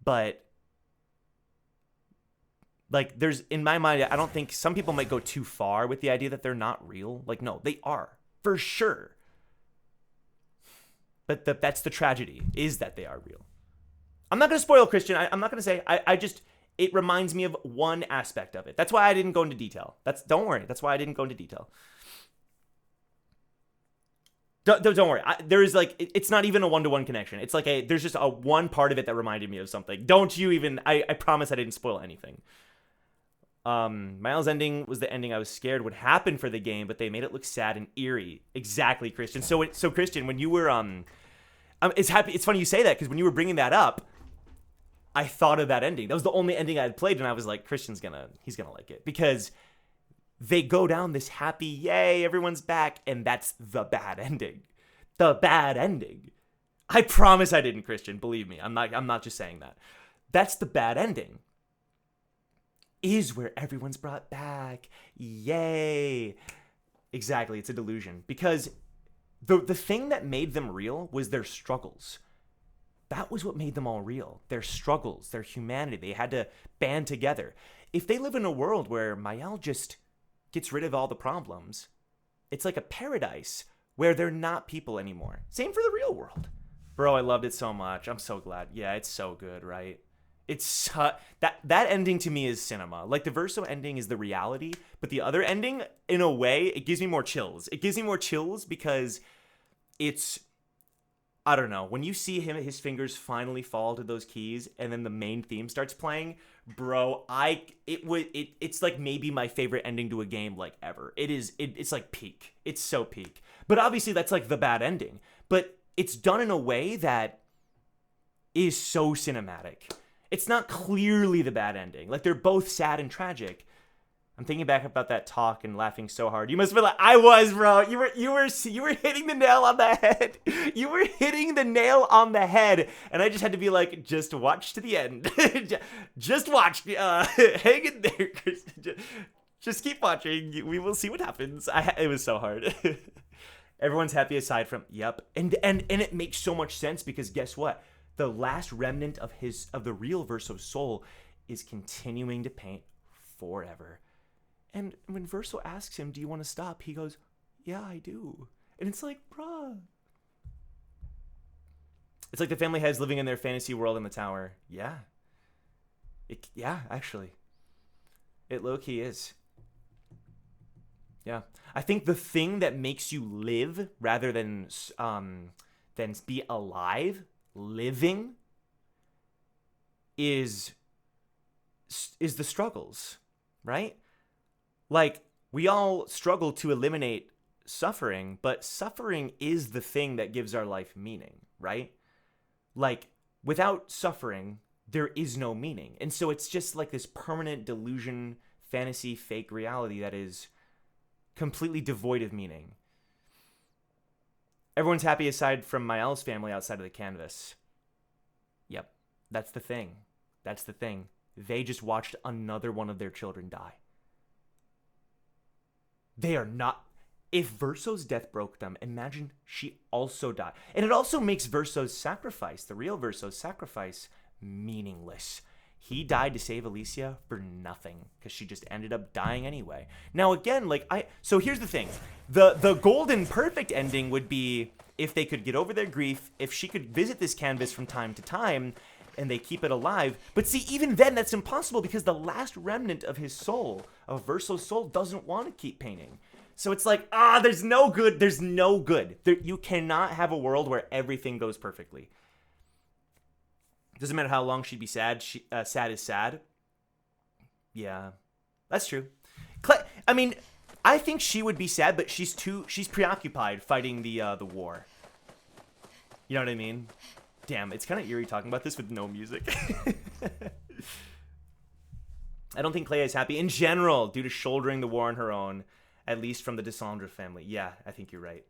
But like, there's, in my mind, I don't think, some people might go too far with the idea that they're not real. Like, no, they are for sure. But that's the tragedy, is that they are real. I'm not gonna spoil Christian. I'm not gonna say. I just, it reminds me of one aspect of it. That's why I didn't go into detail. Don't worry. That's why I didn't go into detail. Don't worry. There is like, it's not even a one-to-one connection. It's like there's just a one part of it that reminded me of something. Don't you even, I promise I didn't spoil anything. Miles' ending was the ending I was scared would happen for the game, but they made it look sad and eerie. Exactly, Christian. So Christian, when you were, it's funny you say that, because when you were bringing that up, I thought of that ending. That was the only ending I had played, and I was like, he's gonna like it, because they go down this happy, yay, everyone's back, and that's the bad ending. The bad ending. I promise I didn't, Christian. Believe me. I'm not just saying that. That's the bad ending. Is where everyone's brought back. Yay. Exactly. It's a delusion. Because the thing that made them real was their struggles. That was what made them all real. Their struggles, their humanity. They had to band together. If they live in a world where Mael just gets rid of all the problems, it's like a paradise where they're not people anymore. Same for the real world. Bro, I loved it so much. I'm so glad. Yeah, it's so good, right? It's that ending to me is cinema. Like, the Verso ending is the reality, but the other ending, in a way, it gives me more chills. It gives me more chills because it's I don't know. When you see his fingers finally fall to those keys, and then the main theme starts playing, bro, it's like maybe my favorite ending to a game like ever. It's like peak. It's so peak. But obviously that's like the bad ending. But it's done in a way that is so cinematic. It's not clearly the bad ending. Like they're both sad and tragic. I'm thinking back about that talk and laughing so hard. You must have been like, I was, bro. You were hitting the nail on the head. You were hitting the nail on the head, and I just had to be like, just watch to the end. Just watch. Hang in there, Chris. Just keep watching. We will see what happens. It was so hard. Everyone's happy aside from and it makes so much sense because guess what? The last remnant of the real Verso's soul is continuing to paint forever. And when Verso asks him, do you want to stop? He goes, yeah, I do. And it's like, bruh. It's like the family heads living in their fantasy world in the tower. Yeah. Actually. It low-key is. Yeah. I think the thing that makes you live rather than be alive, living, is the struggles, right? Like, we all struggle to eliminate suffering, but suffering is the thing that gives our life meaning, right? Like, without suffering, there is no meaning. And so it's just like this permanent delusion, fantasy, fake reality that is completely devoid of meaning. Everyone's happy aside from Mael's family outside of the canvas. Yep, that's the thing. That's the thing. They just watched another one of their children die. They are not... If Verso's death broke them, imagine she also died. And it also makes Verso's sacrifice, the real Verso's sacrifice, meaningless. He died to save Alicia for nothing because she just ended up dying anyway. Now again, so here's the thing. The golden perfect ending would be if they could get over their grief, if she could visit this canvas from time to time, and they keep it alive. But see, even then, that's impossible because the last remnant of his soul, of Verso's soul, doesn't want to keep painting. So it's like, there's no good. There's no good. You cannot have a world where everything goes perfectly. Doesn't matter how long she'd be sad. Sad is sad. Yeah, that's true. I mean, I think she would be sad, but she's preoccupied fighting the war. You know what I mean? Damn, it's kind of eerie talking about this with no music. I don't think Clair is happy in general due to shouldering the war on her own, at least from the Descendre family. Yeah, I think you're right.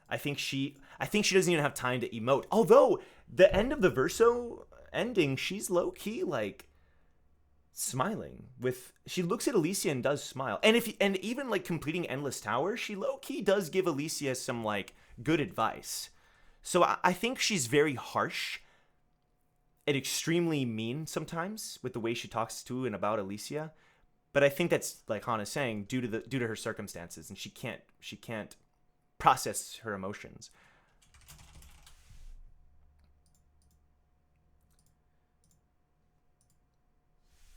I think she doesn't even have time to emote. Although the end of the Verso ending, she's low key like smiling she looks at Alicia and does smile. And even like completing Endless Tower, she low key does give Alicia some like good advice. So I think she's very harsh and extremely mean sometimes with the way she talks to and about Alicia. But I think that's, like Hannah's saying, due to her circumstances, and she can't process her emotions.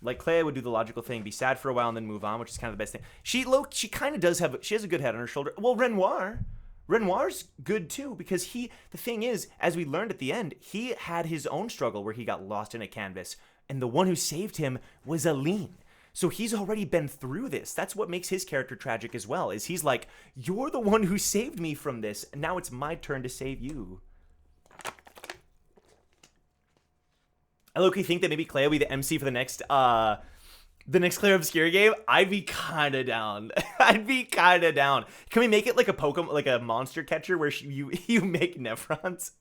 Like Clair would do the logical thing, be sad for a while and then move on, which is kind of the best thing. She kind of does she has a good head on her shoulder. Well, Renoir's good too, because the thing is, as we learned at the end, he had his own struggle where he got lost in a canvas, and the one who saved him was Aline. So he's already been through this. That's what makes his character tragic as well, is he's like, you're the one who saved me from this, and now it's my turn to save you. I low-key think that maybe Clair will be the MC for the next Clair Obscur game. I'd be kind of down. I'd be kind of down. Can we make it like a Pokemon, like a monster catcher where you make Nephrons?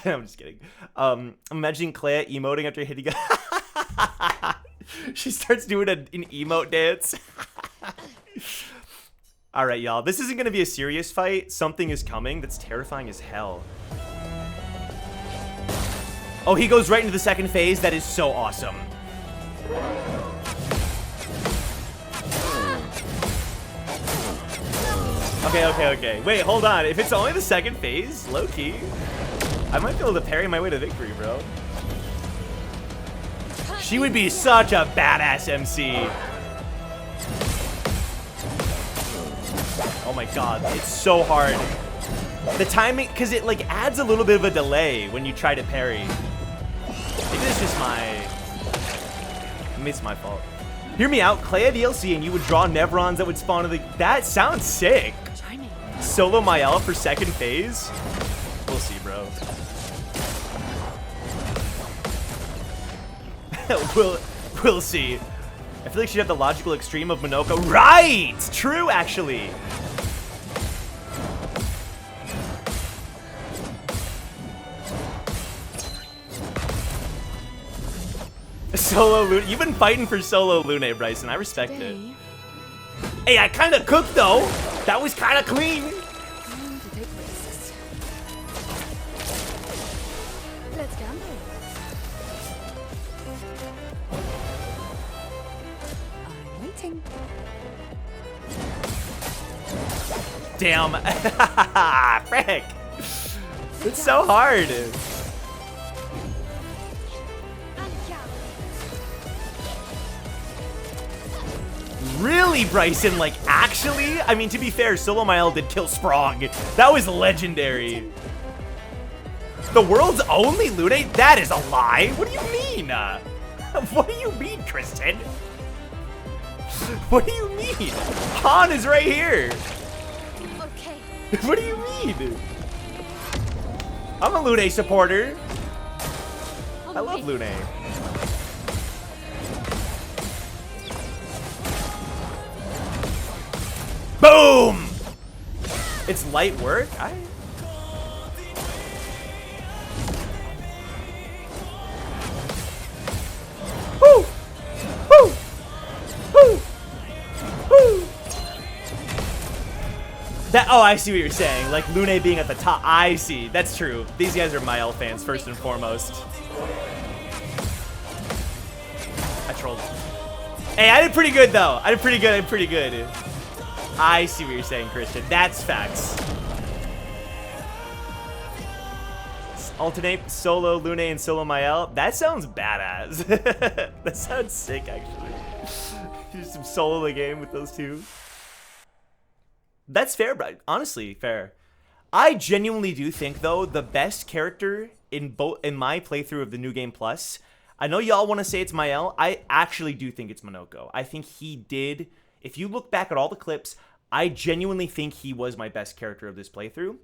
I'm just kidding. I'm imagining Clair emoting after hitting a... She starts doing an emote dance. All right, y'all. This isn't going to be a serious fight. Something is coming that's terrifying as hell. Oh, he goes right into the second phase. That is so awesome. Okay. Wait, hold on. If it's only the second phase, low-key, I might be able to parry my way to victory, bro. She would be such a badass MC. Oh my god, it's so hard. The timing, because it like adds a little bit of a delay when you try to parry. Maybe it's just maybe it's my fault. Hear me out, Clair DLC and you would draw Nevrons that would spawn in the... That sounds sick. Chiming. Solo Mael for second phase? We'll see, bro. We'll see. I feel like she'd have the logical extreme of Monoko. Right! True, actually. Solo Lune. You've been fighting for Solo Lune, Bryson. I respect it. Hey, I kind of cooked, though. That was kind of clean. Time to take risks. Let's gamble. I'm waiting. Damn. Frick. It's so hard. Really, Bryson? Like, actually? I mean, to be fair, Solo Mael did kill Sprog. That was legendary. The world's only Lune? That is a lie. What do you mean? What do you mean, Kristen? What do you mean? Han is right here. Okay. What do you mean? I'm a Lune supporter. I love Lune. Boom! It's light work? Woo! Woo! Woo! Woo! That, oh, I see what you're saying. Like Lune being at the top. I see. That's true. These guys are Mael fans, first and foremost. I trolled. Hey, I did pretty good, though. I did pretty good. I see what you're saying, Christian. That's facts. Alternate Solo Lune and Solo Mael. That sounds badass. That sounds sick, actually. Do some solo the game with those two. That's fair, bro. Honestly, fair. I genuinely do think, though, the best character in my playthrough of the New Game Plus, I know y'all want to say it's Mael. I actually do think it's Monoko. I think he did... If you look back at all the clips, I genuinely think he was my best character of this playthrough.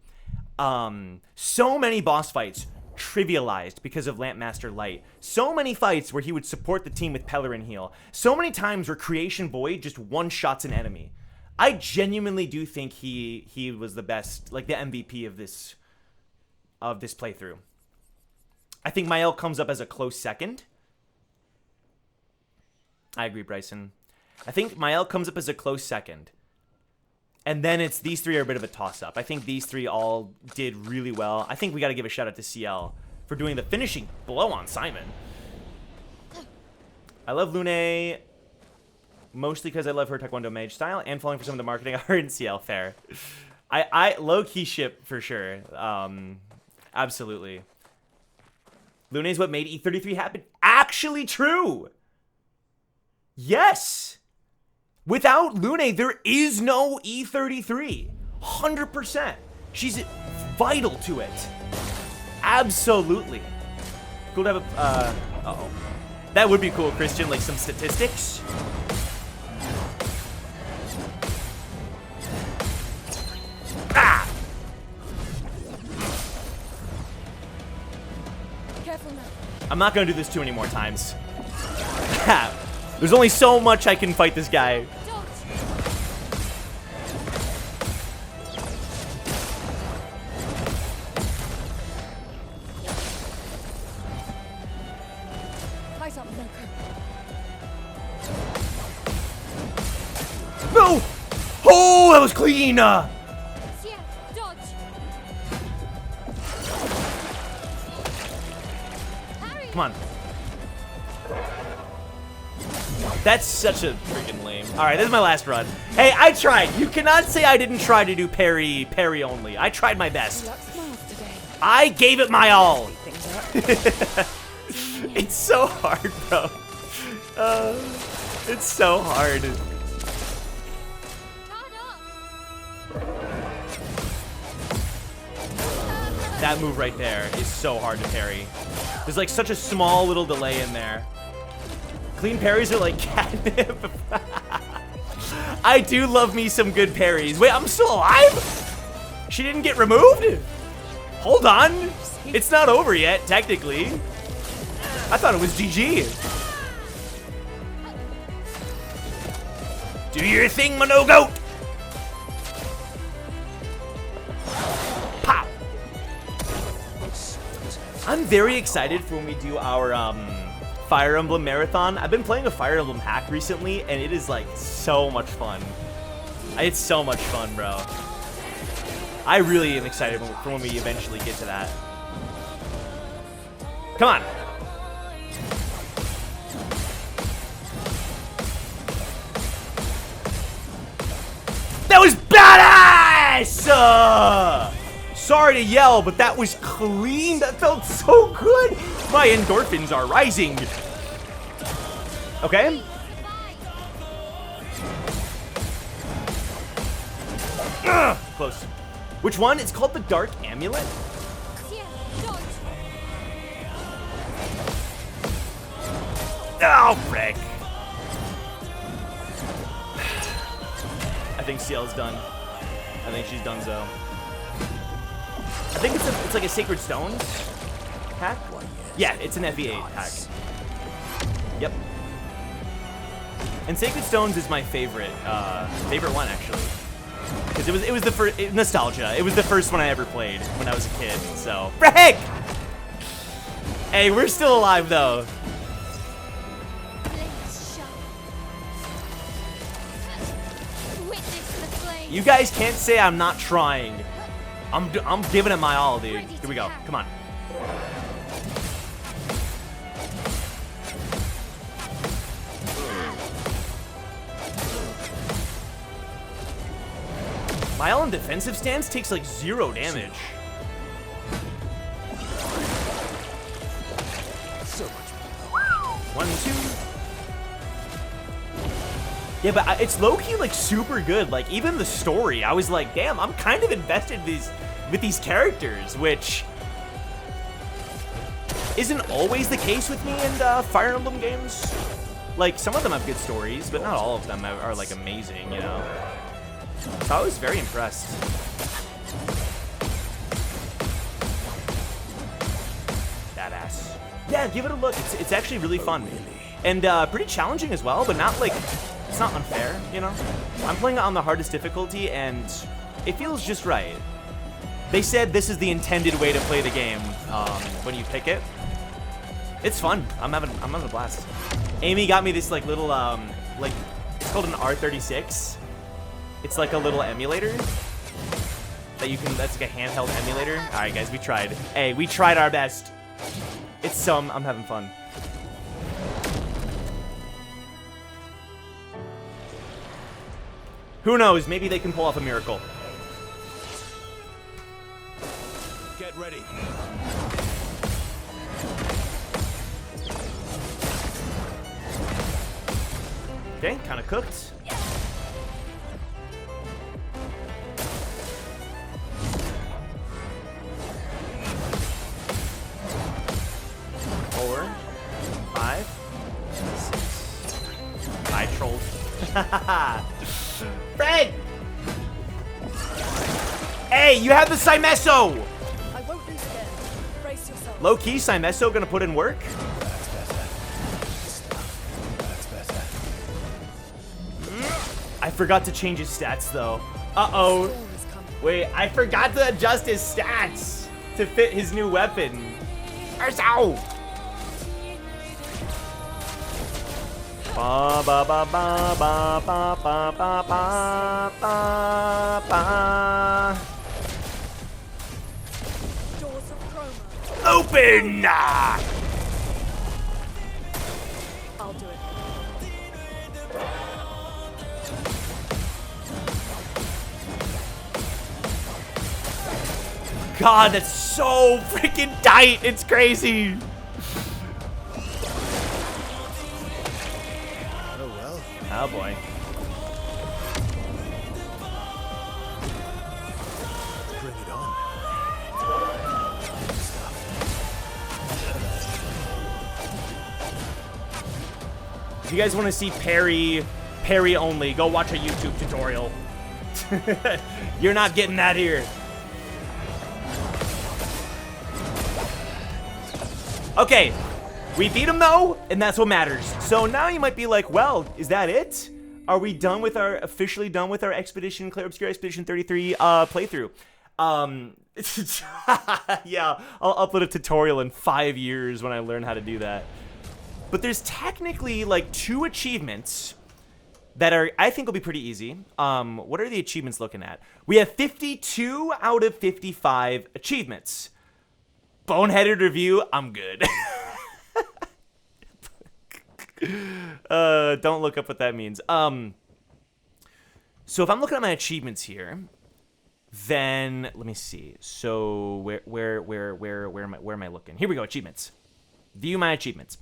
So many boss fights trivialized because of Lampmaster Light. So many fights where he would support the team with Pellerin heal. So many times where Creation Void just one-shots an enemy. I genuinely do think he was the best, like the MVP of this playthrough. I think Mael comes up as a close second. I agree, Bryson. I think Mael comes up as a close second. And then it's these three are a bit of a toss-up. I think these three all did really well. I think we got to give a shout-out to CL for doing the finishing blow on Simon. I love Lune mostly because I love her Taekwondo mage style and falling for some of the marketing art in CL. Fair. I low-key ship for sure. Absolutely. Lune is what made E33 happen. Actually true! Yes! Without Lune, there is no E33. 100%. She's vital to it. Absolutely. Cool to have a... uh-oh. That would be cool, Christian. Like some statistics. Ah! Careful now. I'm not going to do this too many more times. There's only so much I can fight this guy. Don't. Eyes up, Monoko. No! Oh, that was clean! Yeah, dodge. Harry. Come on. That's such a freaking lame. All right, this is my last run. Hey, I tried. You cannot say I didn't try to do parry only. I tried my best. Luck smiles today. I gave it my all. Things up. It's so hard, bro. It's so hard. Turn up. That move right there is so hard to parry. There's like such a small little delay in there. Clean parries are like catnip. I do love me some good parries. Wait, I'm still alive? She didn't get removed? Hold on. It's not over yet, technically. I thought it was GG. Do your thing, Monogoat. Pop. I'm very excited for when we do our Fire Emblem Marathon. I've been playing a Fire Emblem hack recently, and it is like so much fun. It's so much fun, bro. I really am excited for when we eventually get to that. Come on. That was badass! Sorry to yell, but that was clean. That felt so good. My endorphins are rising. Okay. Ugh, close. Which one? It's called the Dark Amulet? Yeah, dodge. Oh, frick. I think CL's done. I think she's done so. I think it's like a Sacred Stones hack. Yeah, it's an FE8 hack. Yep. And Sacred Stones is my favorite one actually, because it was the first nostalgia. It was the first one I ever played when I was a kid. So frick! Hey, we're still alive though. Blades sharp. Witness the flame. You guys can't say I'm not trying. I'm giving it my all, dude. Here we go. Come on. My all in defensive stance takes like 0 damage. So much. 1, 2. Yeah, but it's low-key like super good. Like even the story, I was like, damn, I'm kind of invested with these characters, which isn't always the case with me in Fire Emblem games. Like some of them have good stories, but not all of them are like amazing, you know. So I was very impressed. Badass. Yeah, give it a look. It's actually really fun. And pretty challenging as well, but not like, it's not unfair, you know? I'm playing it on the hardest difficulty, and it feels just right. They said this is the intended way to play the game when you pick it. It's fun. I'm having a blast. Amy got me this like little like, it's called an R36. It's like a little emulator that you can, that's like a handheld emulator. All right, guys, we tried. Hey, we tried our best. It's I'm having fun. Who knows? Maybe they can pull off a miracle. Get ready. Okay, kind of cooked. Four, 5, 6. I trolled. Fred! Hey, you have the Symesso! I won't lose again. Brace yourself. Low-key, Symesso gonna put in work? That's better. That's better. I forgot to change his stats, though. Uh-oh. Storm is coming. Wait, I forgot to adjust his stats to fit his new weapon. Ow! Ba ba ba ba ba ba ba ba ba ba ba. Doors of chroma. Open! I'll do it. God, that's so freaking tight. It's crazy. Oh well. Oh boy. Bring it on. If you guys want to see parry only, go watch a YouTube tutorial. You're not getting that here. Okay, we beat him though, and that's what matters. So now you might be like, well, is that it? Are we done with our, officially done with our Expedition, Clair Obscur Expedition 33 playthrough? Yeah, I'll upload a tutorial in 5 years when I learn how to do that. But there's technically like 2 achievements that are, I think will be pretty easy. What are the achievements looking at? We have 52 out of 55 achievements. Boneheaded review, I'm good. Don't look up what that means. So if I'm looking at my achievements here, then let me see. So where am I looking? Here we go, achievements. View my achievements.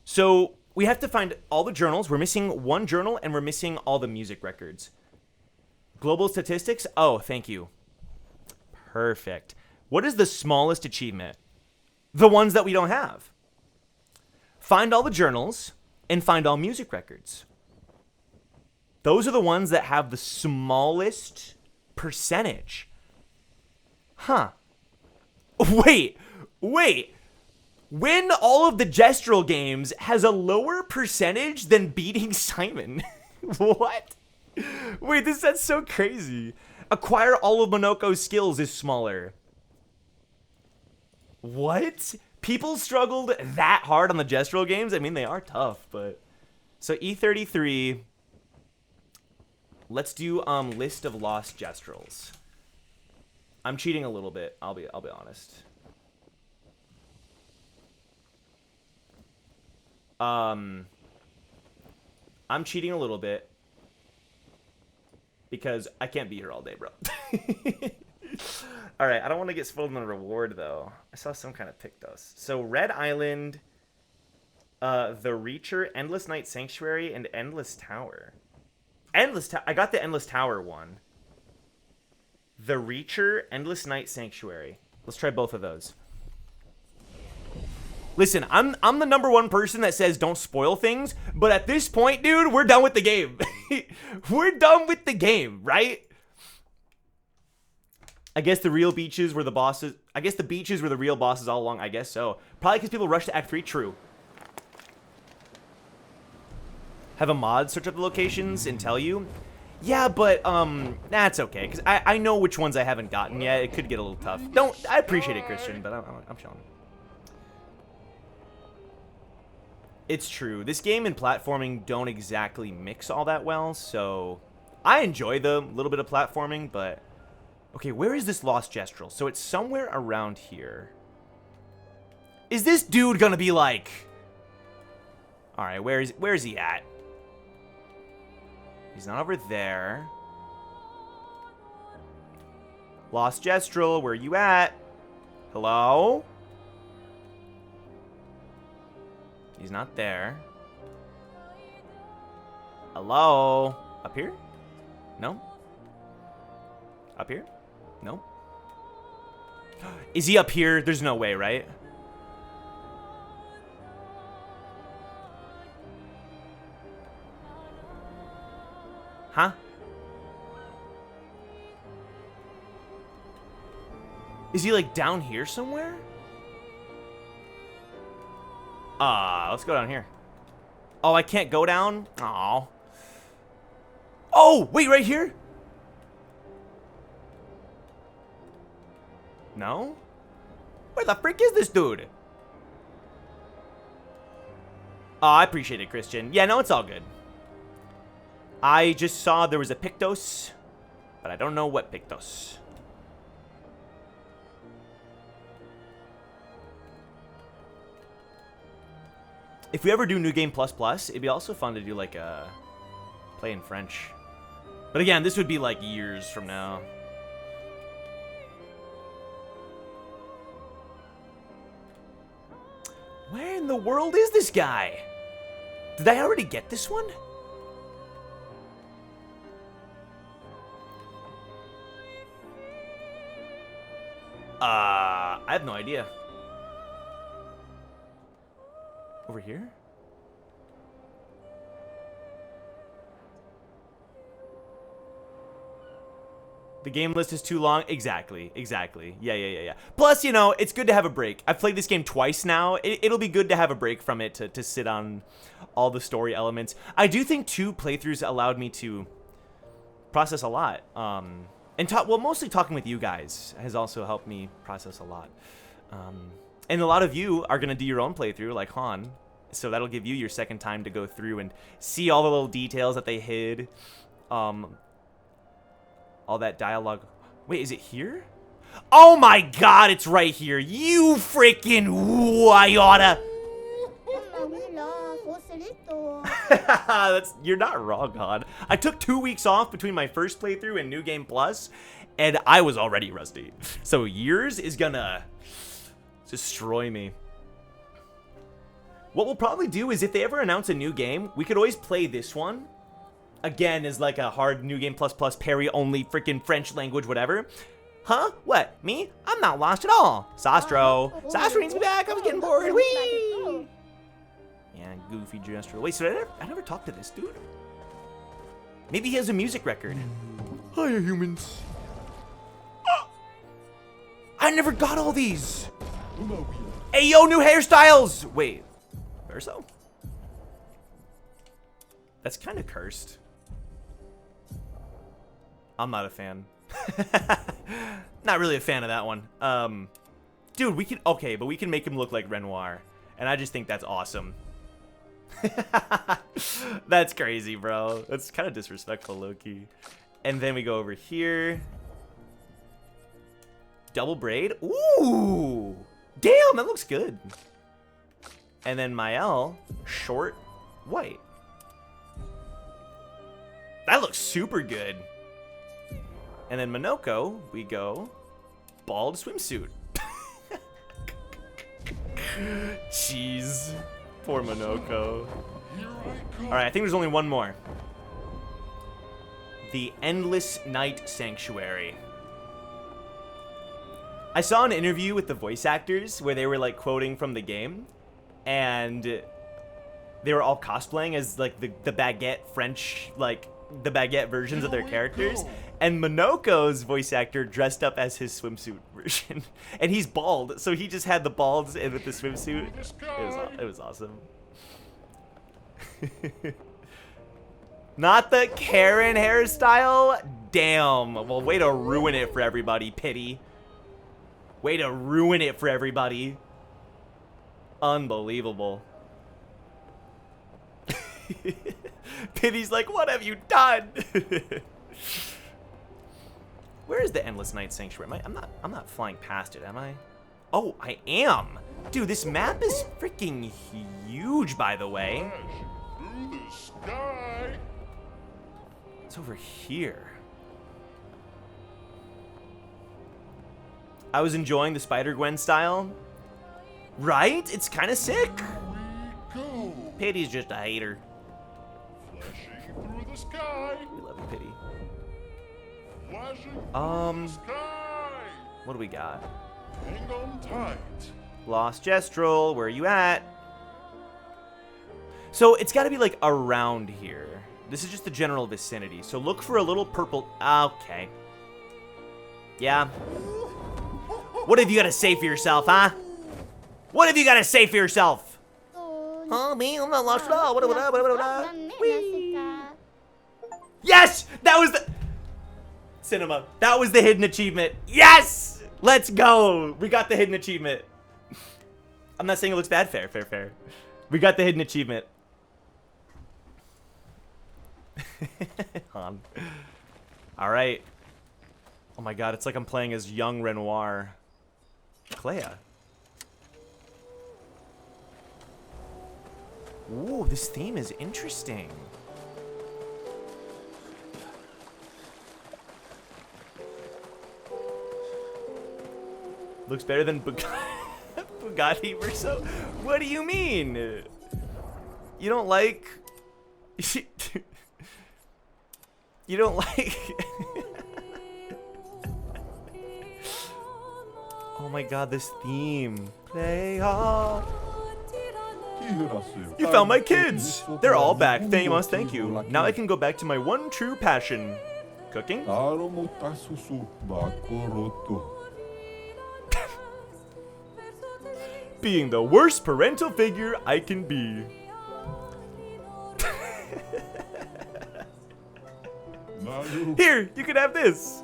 So we have to find all the journals. We're missing 1 journal and we're missing all the music records. Global statistics. Oh, thank you. Perfect. What is the smallest achievement? The ones that we don't have. Find all the journals and find all music records. Those are the ones that have the smallest percentage. Huh. Wait. Win all of the gestural games has a lower percentage than beating Simon. What? Wait, that's so crazy. Acquire all of Monoko's skills is smaller. What? People struggled that hard on the gestural games? I mean, they are tough, but... So E33... Let's do list of lost gestrals. I'm cheating a little bit. I'll be honest. I'm cheating a little bit because I can't be here all day, bro. All right, I don't want to get spoiled on the reward though. I saw some kind of Pictos. So Red Island, the Reacher, Endless Night Sanctuary, and Endless Tower. I got the Endless Tower one. The Reacher, Endless Night Sanctuary. Let's try both of those. Listen, I'm the #1 person that says don't spoil things, but at this point, dude, we're done with the game. We're done with the game, right? I guess the real beaches were the bosses. I guess the beaches were the real bosses all along. I guess so. Probably because people rushed to Act 3. True. Have a mod search up the locations and tell you? Yeah, but, that's okay. Because I know which ones I haven't gotten yet. It could get a little tough. I appreciate it, Christian, but I'm chilling. It's true. This game and platforming don't exactly mix all that well, so... I enjoy the little bit of platforming, but... Okay, where is this lost gestural? So it's somewhere around here. Is this dude gonna be like... Alright, where is he at? He's not over there. Lost gestural, where you at? Hello? He's not there. Hello? Up here? No? Up here? No? Is he up here? There's no way, right? Huh? Is he like down here somewhere? Let's go down here. Oh, I can't go down? Aw. Oh, wait, right here? No? Where the frick is this dude? Oh, I appreciate it, Christian. Yeah, no, it's all good. I just saw there was a Pictos, but I don't know what Pictos. If we ever do New Game Plus Plus, it'd be also fun to do like a play in French. But again, this would be like years from now. Where in the world is this guy? Did I already get this one? I have no idea. Over here? The game list is too long. Exactly. Yeah. Plus, you know, it's good to have a break. I've played this game twice now. It'll be good to have a break from it to sit on all the story elements. I do think 2 playthroughs allowed me to process a lot. And mostly talking with you guys has also helped me process a lot. And a lot of you are gonna do your own playthrough, like Han. So that'll give you your second time to go through and see all the little details that they hid. All that dialogue. Wait, is it here? Oh my god, it's right here. You freaking Wayota. You're not wrong, Han. I took 2 weeks off between my first playthrough and New Game Plus, and I was already rusty. So yours is gonna destroy me. What we'll probably do is if they ever announce a new game, we could always play this one. Again, is like a hard New Game Plus parry only freaking French language, whatever. Huh? What? Me? I'm not lost at all. Sastro. Sastro needs me back. I was getting bored. Whee! Yeah, goofy gesture. Wait, so I never talked to this dude? Maybe he has a music record. Hiya, humans. Oh! I never got all these. Hey, yo, new hairstyles. Wait, Verso? That's kind of cursed. I'm not a fan. Not really a fan of that one. Dude, we can make him look like Renoir. And I just think that's awesome. That's crazy, bro. That's kind of disrespectful, low-key. And then we go over here. Double braid. Ooh! Damn, that looks good. And then Mael, short, white. That looks super good. And then Monoko, we go bald swimsuit. Jeez. Poor Monoko. Alright, I think there's only one more. The Endless Night Sanctuary. I saw an interview with the voice actors where they were like quoting from the game. And they were all cosplaying as like the baguette French, like the baguette versions of their characters. And Monoko's voice actor dressed up as his swimsuit version. And he's bald, so he just had the balds in with the swimsuit. It was awesome. Not the Karen hairstyle? Damn. Well, way to ruin it for everybody, Pity. Way to ruin it for everybody. Unbelievable. Pity's like, what have you done? Where is the Endless Night Sanctuary? I'm not flying past it, am I? Oh, I am. Dude, this map is freaking huge, by the way. Through the sky. It's over here. I was enjoying the Spider-Gwen style. Right? It's kind of sick. We go. Pity's just a hater. Flashing through the sky. We love you, Pity. Flashing through the sky. What do we got? Hang on tight. Lost Gestrel, where are you at? So it's got to be like around here. This is just the general vicinity. So look for a little purple. Okay. Yeah. What have you got to say for yourself, huh? What have you got to say for yourself? Oh, me? I'm not lost at all. Whee. Yes! That was the... Cinema. That was the hidden achievement. Yes! Let's go. We got the hidden achievement. I'm not saying it looks bad. Fair. We got the hidden achievement. Han. All right. Oh my god, it's like I'm playing as young Renoir. Clair. Ooh, this theme is interesting. Looks better than Bugatti Verso? What do you mean? You don't like... You don't like... Oh my god, this theme. Play hard. You found my kids! They're all back. Thank you. Now I can go back to my one true passion. Cooking? Being the worst parental figure I can be. Here, you can have this.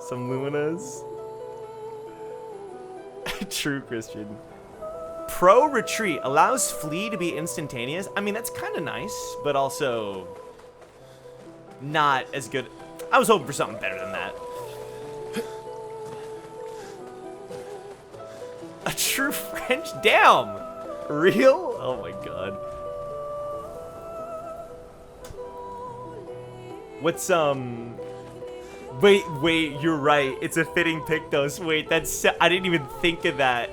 Some Luminas. True Christian. Pro retreat allows flee to be instantaneous. I mean, that's kind of nice, but also not as good. I was hoping for something better than that. A true French? Damn! Real? Oh my god. What's, Wait, you're right. It's a fitting Pictos. Wait, I didn't even think of that.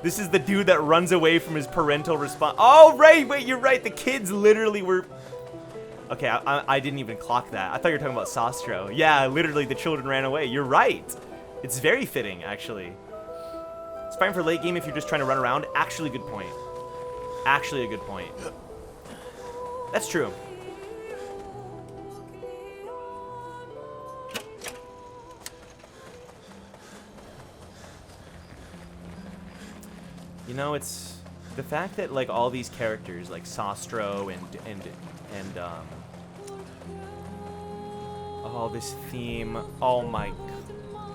This is the dude that runs away from his parental response. Oh, right, wait, you're right. The kids literally were... Okay, I didn't even clock that. I thought you were talking about Sostro. Yeah, literally the children ran away. You're right. It's very fitting, actually. It's fine for late game if you're just trying to run around. Actually, good point. Actually a good point. That's true. You know, it's the fact that like all these characters like Sostro and oh, this theme. Oh my,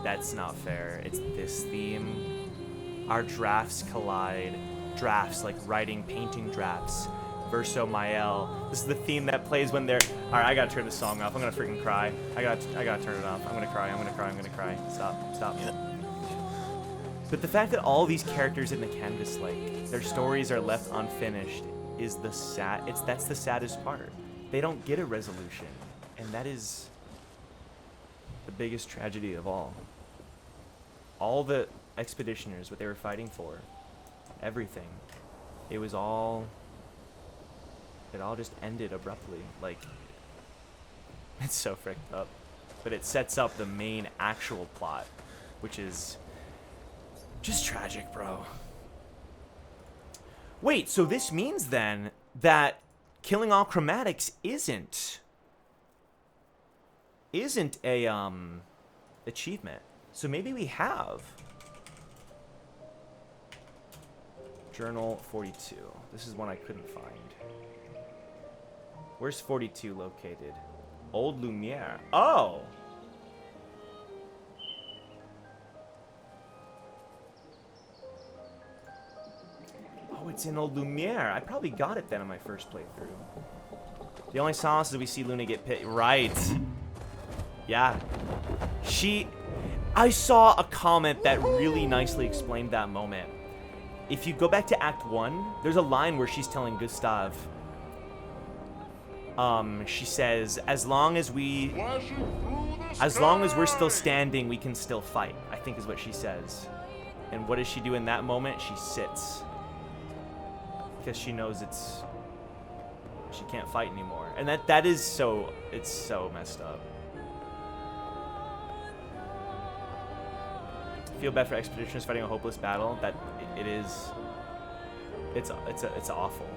that's not fair. It's this theme. Our drafts collide. Drafts, like writing, painting drafts. Verso Mael. This is the theme that plays when they're... Alright, I gotta turn this song off. I'm gonna freaking cry. I gotta turn it off. I'm gonna cry. I'm gonna cry. Stop. But the fact that all these characters in the canvas, like, their stories are left unfinished is that's the saddest part. They don't get a resolution. And that is the biggest tragedy of all. All the expeditioners, what they were fighting for, everything, it all just ended abruptly. Like, it's so fricked up. But it sets up the main actual plot, which is just tragic, bro. Wait, so this means then that killing all chromatics isn't a achievement. So maybe we have Journal 42. This is one I couldn't find. Where's 42 located? Old Lumiere. Oh! Oh, it's in Old Lumiere. I probably got it then in my first playthrough. The only sauce is we see Luna get pit. Right. Yeah. I saw a comment that really nicely explained that moment. If you go back to Act 1, there's a line where she's telling Gustav, she says, as long as we're still standing, we can still fight, I think is what she says. And what does she do in that moment? She sits. Because she knows she can't fight anymore. And it's so messed up. Feel bad for expeditioners fighting a hopeless battle. That it is. It's awful.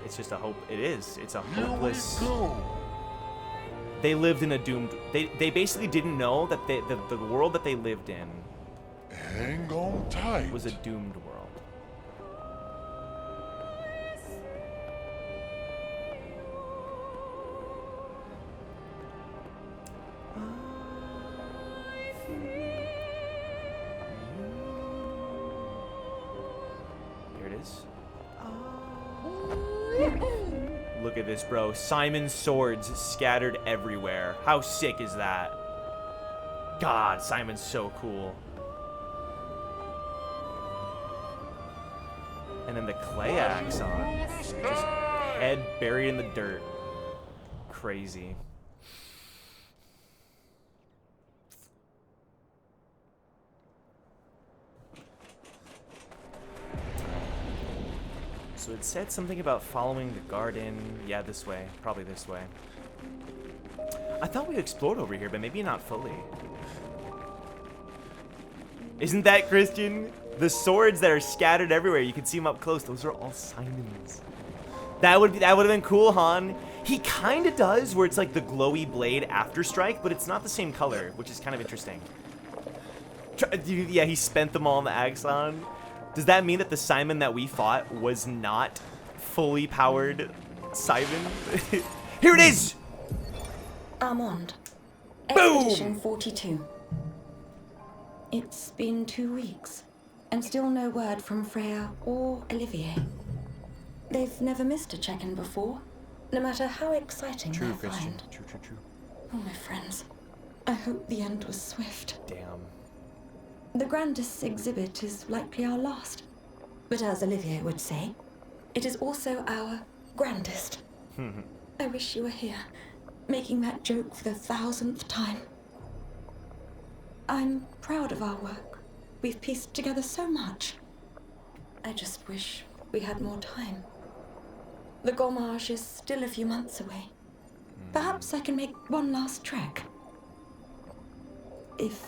It's just a hope. It is. It's a hopeless. They lived in a doomed. They basically didn't know that the world that they lived in. Hang on tight. Was a doomed world. Look at this, bro. Simon's swords scattered everywhere. How sick is that? God, Simon's so cool. And then the clay axe on. Just head buried in the dirt. Crazy. So it said something about following the garden. Yeah, this way. Probably this way. I thought we explored over here, but maybe not fully. Isn't that Christian? The swords that are scattered everywhere. You can see them up close. Those are all Simon's. That would have been cool, Han. He kind of does, where it's like the glowy blade after strike, but it's not the same color, which is kind of interesting. Yeah, he spent them all on the Axon. Does that mean that the Simon that we fought was not fully powered Simon? Here it is! Armand. Boom! Expedition 42. It's been 2 weeks, and still no word from Freya or Olivier. They've never missed a check-in before, no matter how exciting True, their Christian. find. True, true, true. Oh, my friends. I hope the end was swift. Damn. The grandest exhibit is likely our last. But as Olivier would say, it is also our grandest. I wish you were here, making that joke for the 1000th time. I'm proud of our work. We've pieced together so much. I just wish we had more time. The Gommage is still a few months away. Perhaps I can make one last trek. If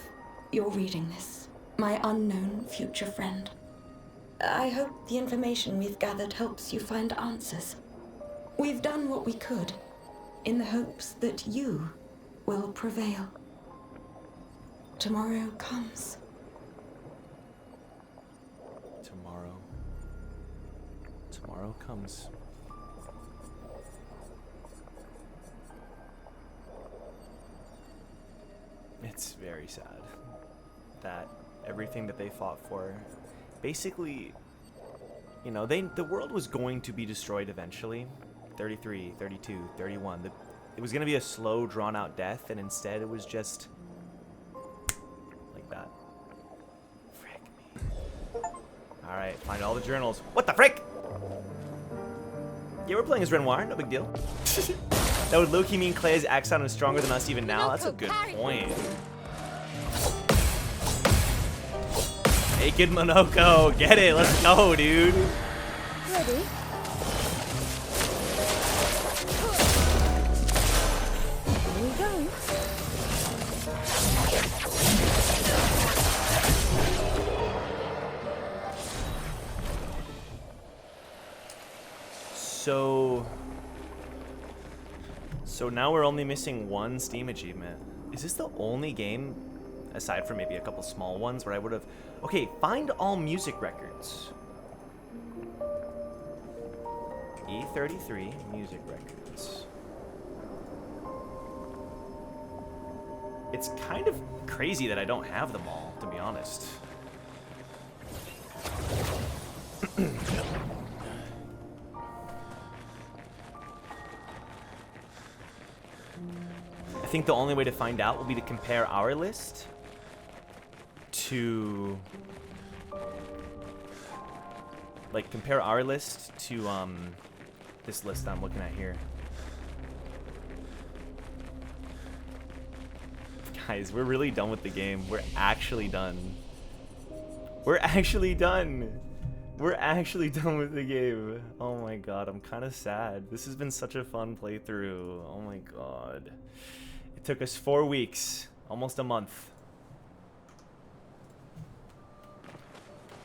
you're reading this, my unknown future friend, I hope the information we've gathered helps you find answers. We've done what we could, in the hopes that you will prevail. Tomorrow comes. Tomorrow comes. It's very sad that everything that they fought for, basically, you know, the world was going to be destroyed eventually. 33, 32, 31. It was going to be a slow, drawn-out death, and instead it was just like that. Frick me. All right, find all the journals. What the frick? Yeah, we're playing as Renoir. No big deal. That would low-key mean Clair's Axon is stronger than us even now. That's a good point. Naked Monoko. Get it. Let's go, dude. Ready? Here we go. So now we're only missing one Steam achievement. Is this the only game, aside from maybe a couple small ones, where I would have... Okay, find all music records. E33 music records. It's kind of crazy that I don't have them all, to be honest. I think the only way to find out will be to compare our list to... Like, compare our list to, this list I'm looking at here. Guys, we're really done with the game. We're actually done. We're actually done. We're actually done with the game. Oh my god, I'm kind of sad. This has been such a fun playthrough. Oh my god. It took us 4 weeks. Almost a month.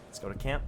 Let's go to camp.